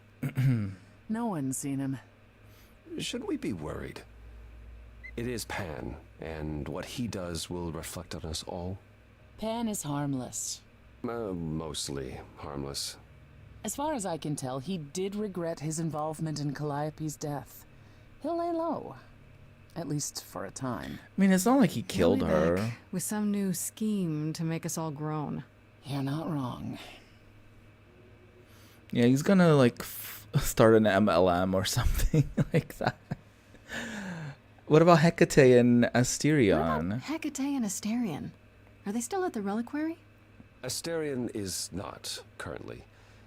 No one's seen him. Should we be worried? It is Pan, and what he does will reflect on us all. Pan is harmless. Mostly harmless. As far as I can tell, he did regret his involvement in Calliope's death. He'll lay low. At least for a time. I mean, it's not like he killed He'll be her. back with some new scheme to make us all groan. You're not wrong. Yeah, he's gonna like start an MLM or something like that. What about Hecate and What about Asterion? Hecate and Asterion? Are they still at the reliquary? Asterion is not, currently.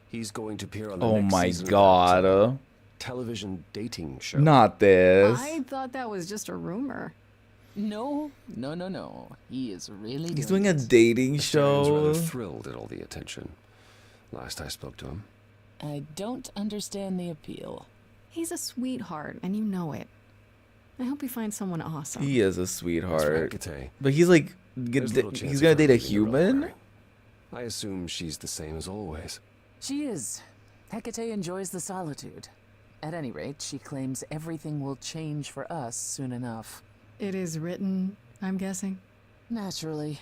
He's going to appear on the Oh next my season of god. that television dating show. Not this. I thought that was just a rumor. No. He is really He's doing a it. dating Asterian's show. rather thrilled at all the attention. Last I spoke to him. I don't understand the appeal. He's a sweetheart, and you know it. I hope you find someone awesome. He is a As for sweetheart. Hecate, But he's like, there's little chance he's of gonna her date a leaving the human? reliquary. I assume she's the same as always. She is. Hecate enjoys the solitude. At any rate, she claims everything will change for us soon enough. It is written, I'm guessing. Naturally.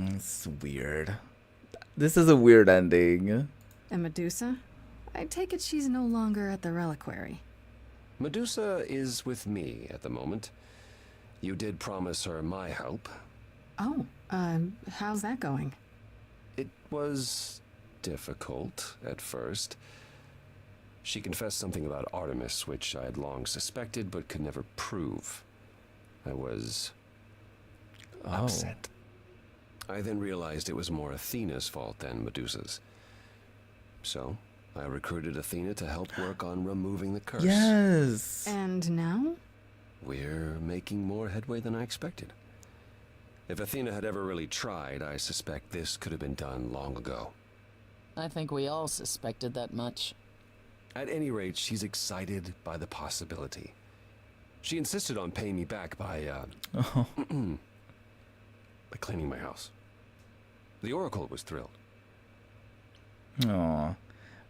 It's weird. This is a weird ending. And Medusa? I take it she's no longer at the reliquary. Medusa is with me at the moment. You did promise her my help. Oh, how's that going? It was difficult at first. She confessed something about Artemis, which I had long suspected but could never prove. I was upset. I then realized it was more Athena's fault than Medusa's. So, I recruited Athena to help work on removing the curse. Yes. And now? We're making more headway than I expected. If Athena had ever really tried, I suspect this could have been done long ago. I think we all suspected that much. At any rate, she's excited by the possibility. She insisted on paying me back by cleaning my house. The Oracle was thrilled. Aw.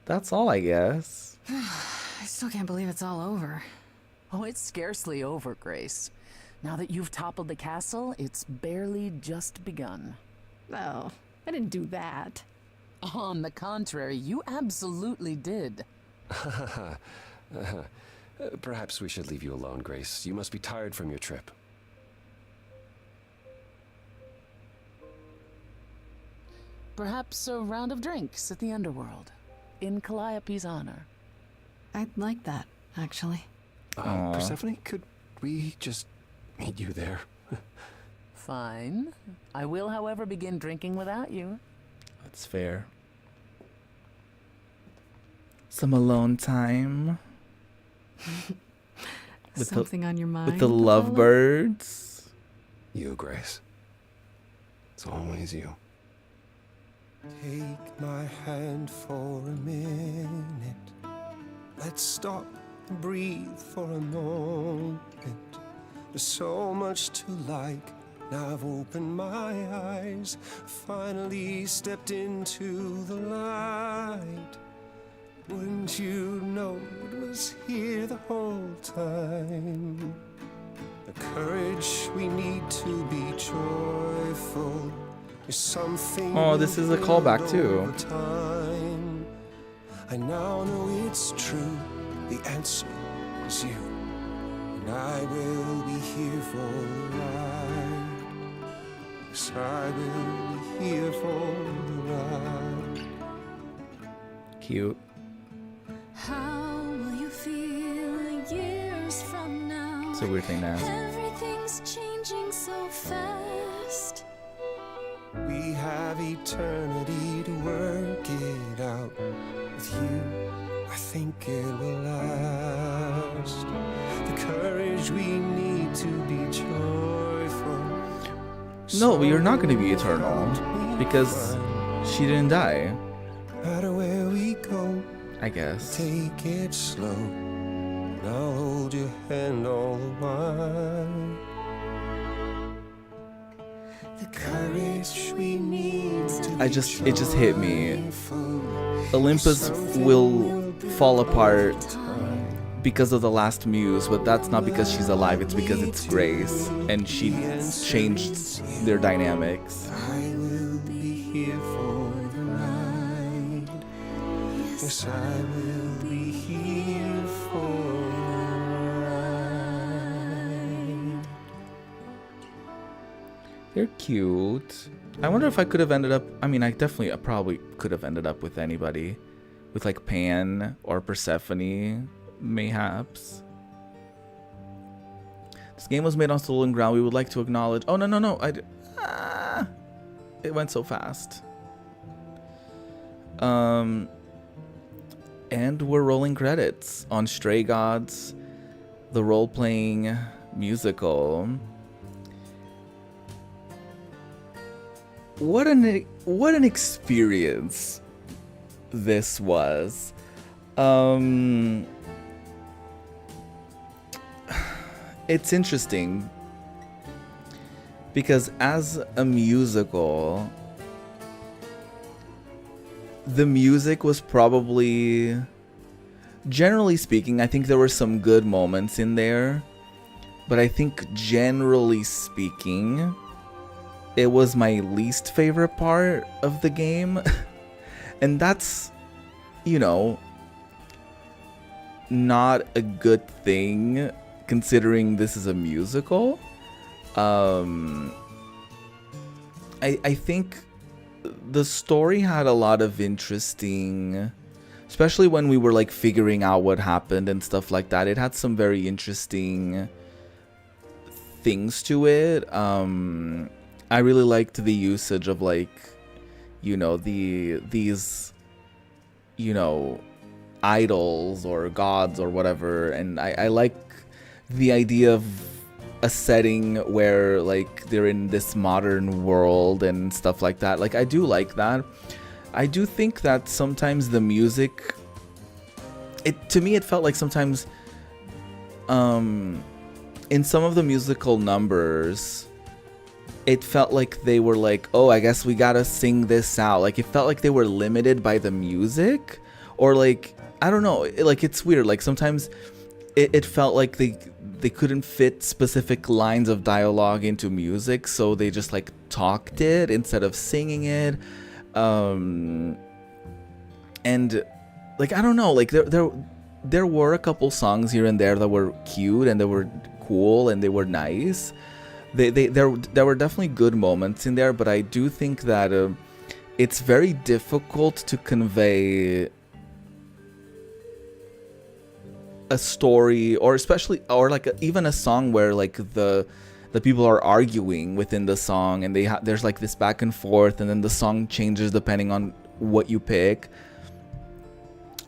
That's all, I guess. I still can't believe it's all over. Oh, it's scarcely over, Grace. Now that you've toppled the castle, it's barely just begun. Oh, I didn't do that. On the contrary, you absolutely did. Perhaps we should leave you alone, Grace. You must be tired from your trip. Perhaps a round of drinks at the underworld, in Calliope's honor. I'd like that, actually. Persephone, could we just meet you there? Fine. I will, however, begin drinking without you. That's fair. Some alone time. With Something on your mind? With the Apollo? lovebirds. You, Grace. It's always you. Take my hand for a minute. Let's stop and breathe for a moment. There's so much to like. Now I've opened my eyes, finally stepped into the light. Wouldn't you know it was here the whole time? The courage we need to be joyful is something. Oh, this is a callback too. over time. I now know it's true. The answer is you, and I will be here for the ride. Yes, I will be here for the ride. Cute. How will you feel years from now? It's a weird thing to ask. Everything's changing so fast. We have eternity to work it out. With you, I think it will last. The courage we need to be joyful. No, but you're not going to be eternal because she didn't die, No matter where we go, I guess. take it slow. And I'll hold your hand all the while. The courage we need to It just hit me. Olympus will fall apart because of the last muse, but that's not because she's alive, it's because it's Grace, and she changed their dynamics. I will be here for the ride. Yes, I will be here for the ride. They're cute. I wonder if I could have ended up, I mean, I probably could have ended up with anybody. With like Pan or Persephone, mayhaps. This game was made on stolen ground. We would like to acknowledge. Oh, no. It went so fast. And we're rolling credits on Stray Gods, the role-playing musical. What an experience this was. It's interesting because as a musical, the music was probably, generally speaking, I think there were some good moments in there, but I think generally speaking, it was my least favorite part of the game. And that's, you know, not a good thing considering this is a musical. I think the story had a lot of interesting, especially when we were like figuring out what happened and stuff like that. It had some very interesting things to it. I really liked the usage of like, you know, these, you know, idols or gods or whatever, and I like the idea of a setting where like they're in this modern world and stuff like that. Like I do like that. I do think that sometimes the music, to me it felt like sometimes in some of the musical numbers it felt like they were like, oh, I guess we gotta sing this out. Like it felt like they were limited by the music, or like, I don't know, like it's weird. Like sometimes it felt like they couldn't fit specific lines of dialogue into music, so they just like talked it instead of singing it. And like, I don't know, like there were a couple songs here and there that were cute and they were cool and they were nice. There were definitely good moments in there, but I do think that it's very difficult to convey a story, or especially, or like even a song where like the people are arguing within the song, and there's like this back and forth, and then the song changes depending on what you pick.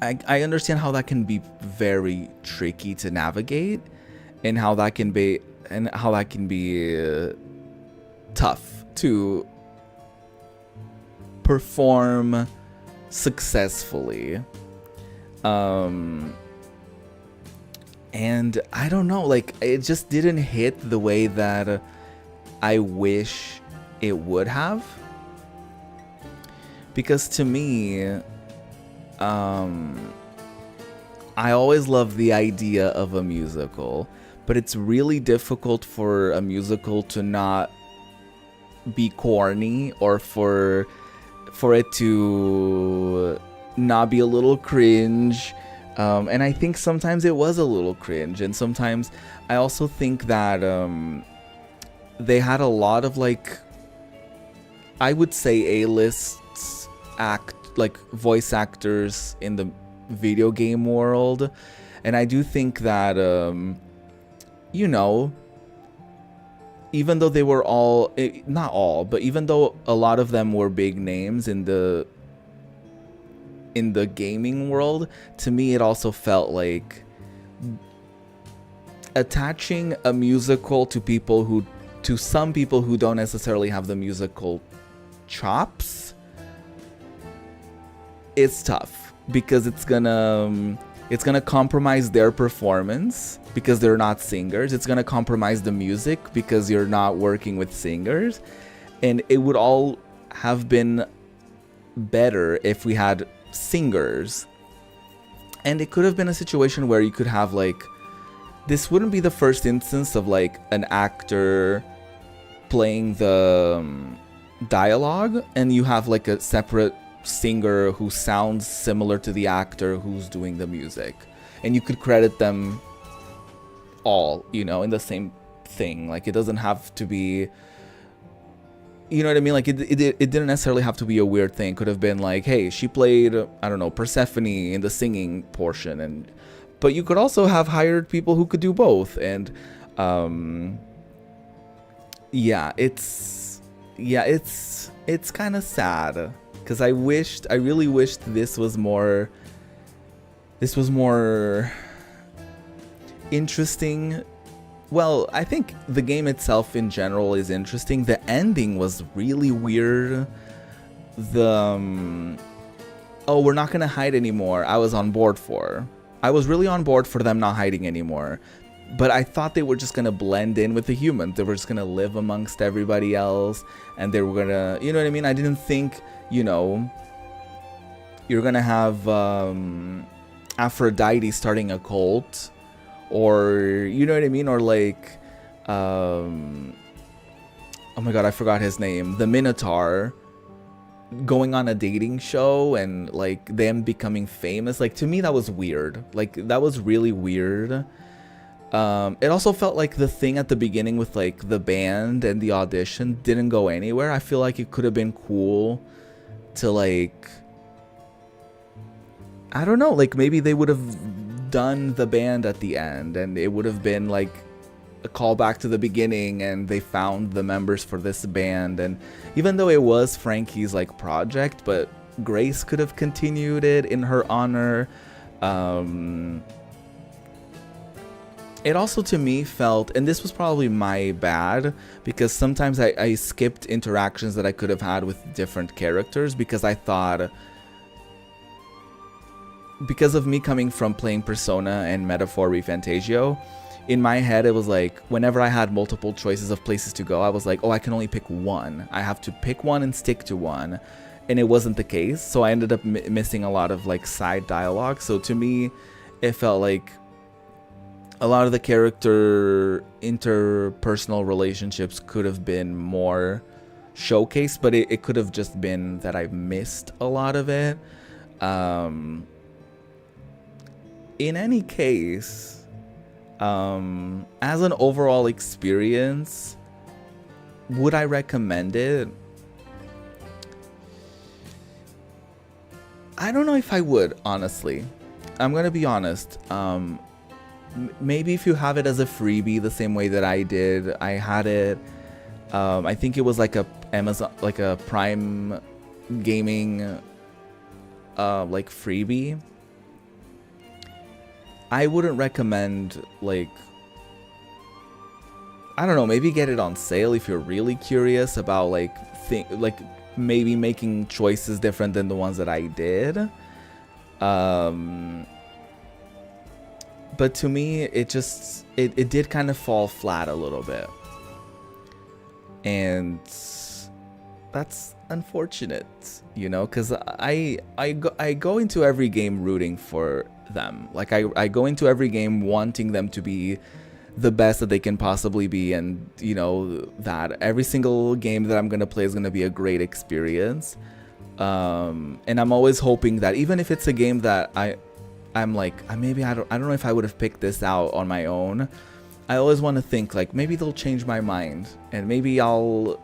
I understand how that can be very tricky to navigate, and how that can be tough to perform successfully. And I don't know, like it just didn't hit the way that I wish it would have. Because to me, I always love the idea of a musical, but it's really difficult for a musical to not be corny, or for it to not be a little cringe. And I think sometimes it was a little cringe, and sometimes I also think that they had a lot of, like, I would say A-list voice actors in the video game world, and I do think that you know, even though they were all, not all, but even though a lot of them were big names in the gaming world, to me it also felt like attaching a musical to some people who don't necessarily have the musical chops, it's tough, because it's gonna compromise their performance because they're not singers. It's gonna compromise the music because you're not working with singers. And it would all have been better if we had singers. And it could have been a situation where you could have, like, this wouldn't be the first instance of, like, an actor playing the dialogue and you have, like, a separate singer who sounds similar to the actor who's doing the music, and you could credit them all, you know, in the same thing. Like, it doesn't have to be, you know what I mean? Like, it didn't necessarily have to be a weird thing. It could have been like, hey, she played, I don't know, Persephone in the singing portion, but you could also have hired people who could do both. And it's kind of sad, because I really wished this was more interesting. Well, I think the game itself in general is interesting. The ending was really weird. Oh, we're not gonna hide anymore. I was really on board for them not hiding anymore. But I thought they were just gonna blend in with the humans. They were just gonna live amongst everybody else, and they were gonna, you know what I mean? I didn't think, you know, you're gonna have Aphrodite starting a cult, or, you know what I mean? Or like, oh my god, I forgot his name. The Minotaur going on a dating show and, like, them becoming famous. Like, to me, that was weird. Like, that was really weird. It also felt like the thing at the beginning with, like, the band and the audition didn't go anywhere. I feel like it could have been cool to, like, I don't know, like, maybe they would have done the band at the end and it would have been like a callback to the beginning, and they found the members for this band. And even though it was Frankie's, like, project, but Grace could have continued it in her honor. It also, to me, felt, and this was probably my bad, because sometimes I skipped interactions that I could have had with different characters, because I thought, because of me coming from playing Persona and Metaphor ReFantagio, in my head it was like, whenever I had multiple choices of places to go, I was like, oh, I can only pick one. I have to pick one and stick to one. And it wasn't the case, so I ended up missing a lot of, like, side dialogue. So to me, it felt like a lot of the character interpersonal relationships could have been more showcased, but it could have just been that I missed a lot of it. In any case, as an overall experience, would I recommend it? I don't know if I would, honestly. I'm gonna be honest. Maybe if you have it as a freebie, the same way that I did. I had it. I think it was like a Amazon, like a Prime Gaming, like, freebie. I wouldn't recommend, like, I don't know, maybe get it on sale if you're really curious about, like, maybe making choices different than the ones that I did. But to me, it did kind of fall flat a little bit. And that's unfortunate, you know, because I go into every game rooting for them. Like, I go into every game wanting them to be the best that they can possibly be, and you know that every single game that I'm gonna play is gonna be a great experience. And I'm always hoping that even if it's a game that I'm like, maybe I don't know if I would have picked this out on my own. I always want to think like maybe they'll change my mind and maybe I'll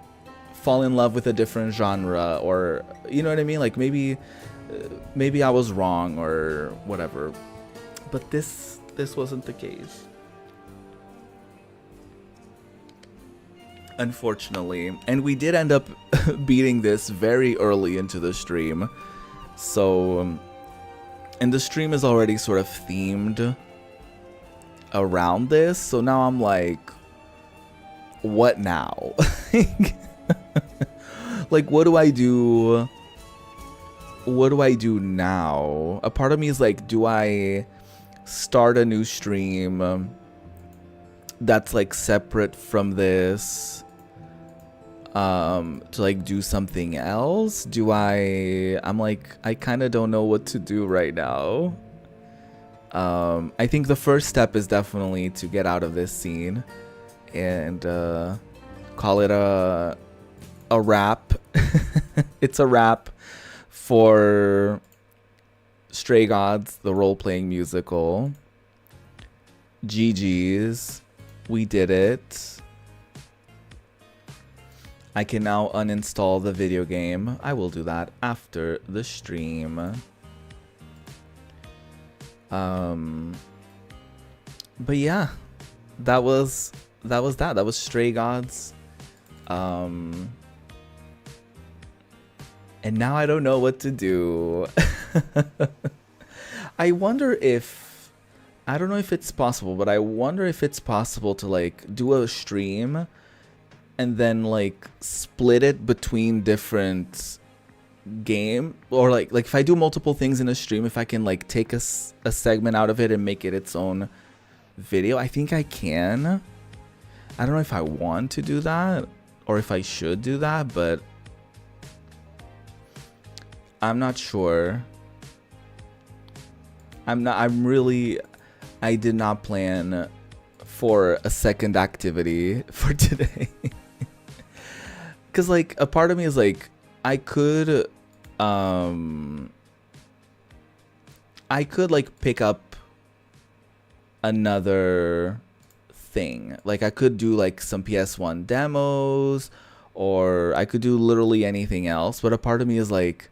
fall in love with a different genre, or you know what I mean? Like maybe I was wrong or whatever. But this wasn't the case. Unfortunately. And we did end up beating this very early into the stream. So, and the stream is already sort of themed around this. So now I'm like, what now? Like, what do I do? What do I do now? A part of me is like, do I start a new stream that's like separate from this to like do something else? I'm like, I kind of don't know what to do right now. I think the first step is definitely to get out of this scene and call it a wrap. It's a wrap for Stray Gods, the role-playing musical. GG's. We did it. I can now uninstall the video game. I will do that after the stream. But yeah, that was that. That was Stray Gods. And now I don't know what to do. I wonder if, I don't know if it's possible, but I wonder if it's possible to like do a stream and then like split it between different game, or like if I do multiple things in a stream, if I can like take a segment out of it and make it its own video. I think I can. I don't know if I want to do that or if I should do that, but I'm not sure. I did not plan for a second activity for today. Cause like a part of me is like, I could like pick up another thing. Like I could do like some PS1 demos, or I could do literally anything else. But a part of me is like,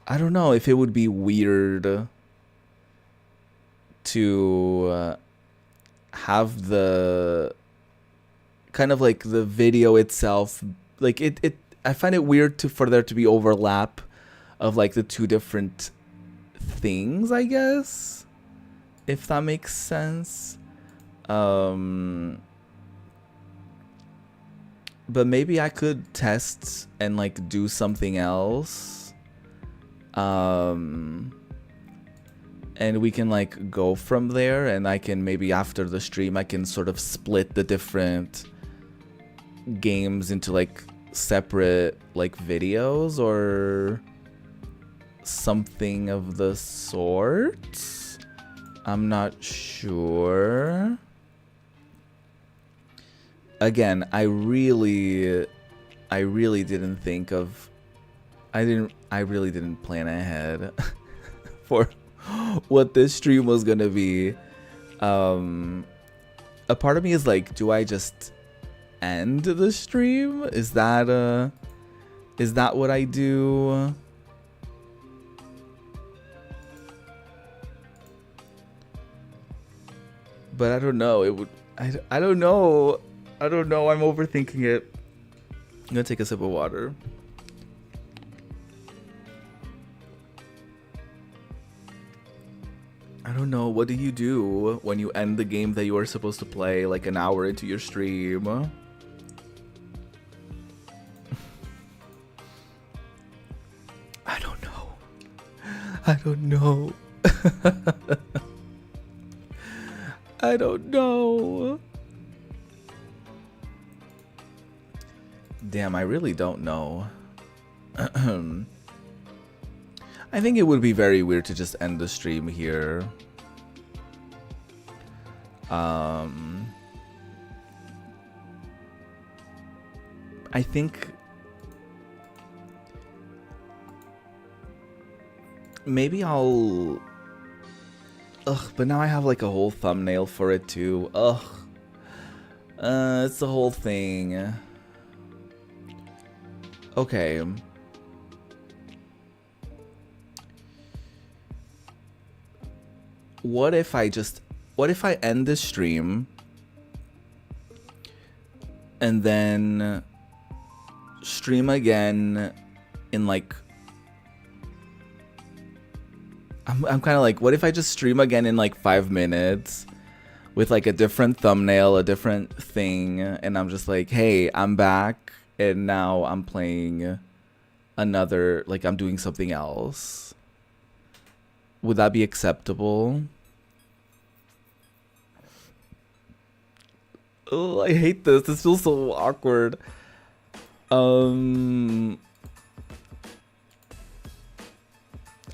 I don't know if it would be weird to have the kind of like the video itself, like it I find it weird for there to be overlap of like the two different things, I guess, if that makes sense. But maybe I could test and like do something else. And we can like go from there, and I can maybe after the stream I can sort of split the different games into like separate like videos or something of the sort. I'm not sure. Again, I really didn't think of, I really didn't plan ahead for what this stream was gonna be. A part of me is like, do I just end the stream? Is that what I do? But I don't know. It would. I don't know. I don't know. I'm overthinking it. I'm gonna take a sip of water. I don't know. What do you do when you end the game that you are supposed to play like an hour into your stream? I don't know. I don't know. I don't know. Damn, I really don't know. I think it would be very weird to just end the stream here. I think maybe I'll... Ugh, but now I have like a whole thumbnail for it too. Ugh. It's the whole thing. Okay. What if I end this stream and then stream again in like... I'm kind of like, what if I just stream again in like 5 minutes with like a different thumbnail, a different thing, and I'm just like, hey, I'm back, and now I'm playing another, like I'm doing something else. Would that be acceptable? Oh, I hate this. This feels so awkward. I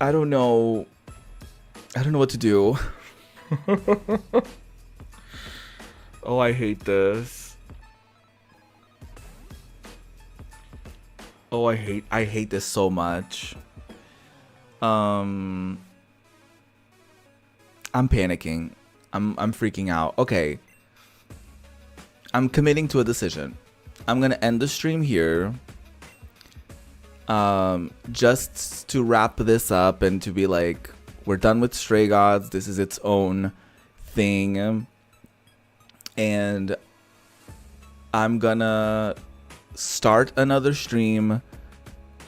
don't know. I don't know what to do. Oh, I hate this. Oh, I hate this so much. I'm panicking. I'm freaking out. Okay. I'm committing to a decision. I'm gonna end the stream here. Just to wrap this up and to be like, we're done with Stray Gods. This is its own thing. And I'm gonna start another stream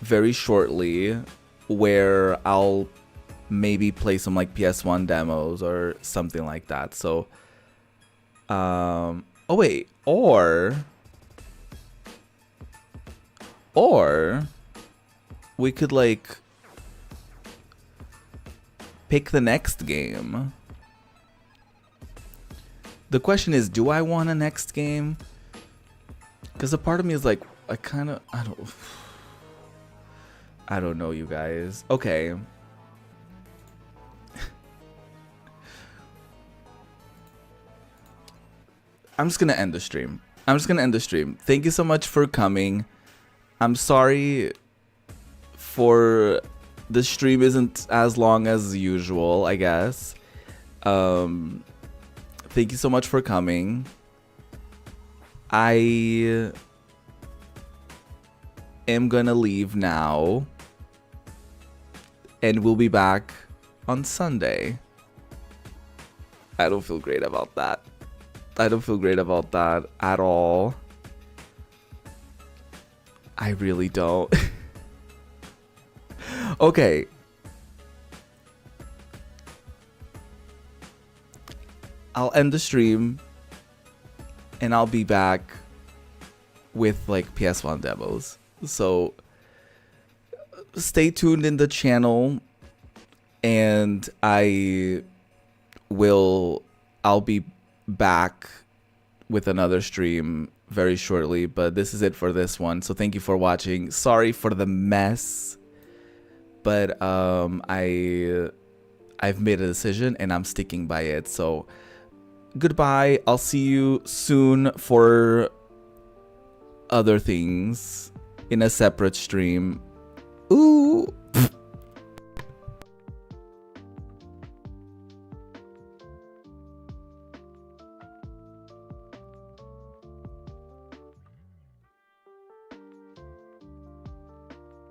very shortly where I'll maybe play some like PS1 demos or something like that. So, oh wait, or we could like pick the next game. The question is, do I want a next game? Because a part of me is like, I don't know, you guys. Okay. I'm just gonna end the stream. Thank you so much for coming. I'm sorry for the stream isn't as long as usual, I guess. Thank you so much for coming. I am gonna leave now, and we'll be back on Sunday. I don't feel great about that. I don't feel great about that at all. I really don't. Okay. I'll end the stream and I'll be back with like PS1 demos. So stay tuned in the channel and I'll be back with another stream very shortly, but this is it for this one. So thank you for watching. Sorry for the mess, but I've made a decision and I'm sticking by it. So goodbye. I'll see you soon for other things in a separate stream. Ooh.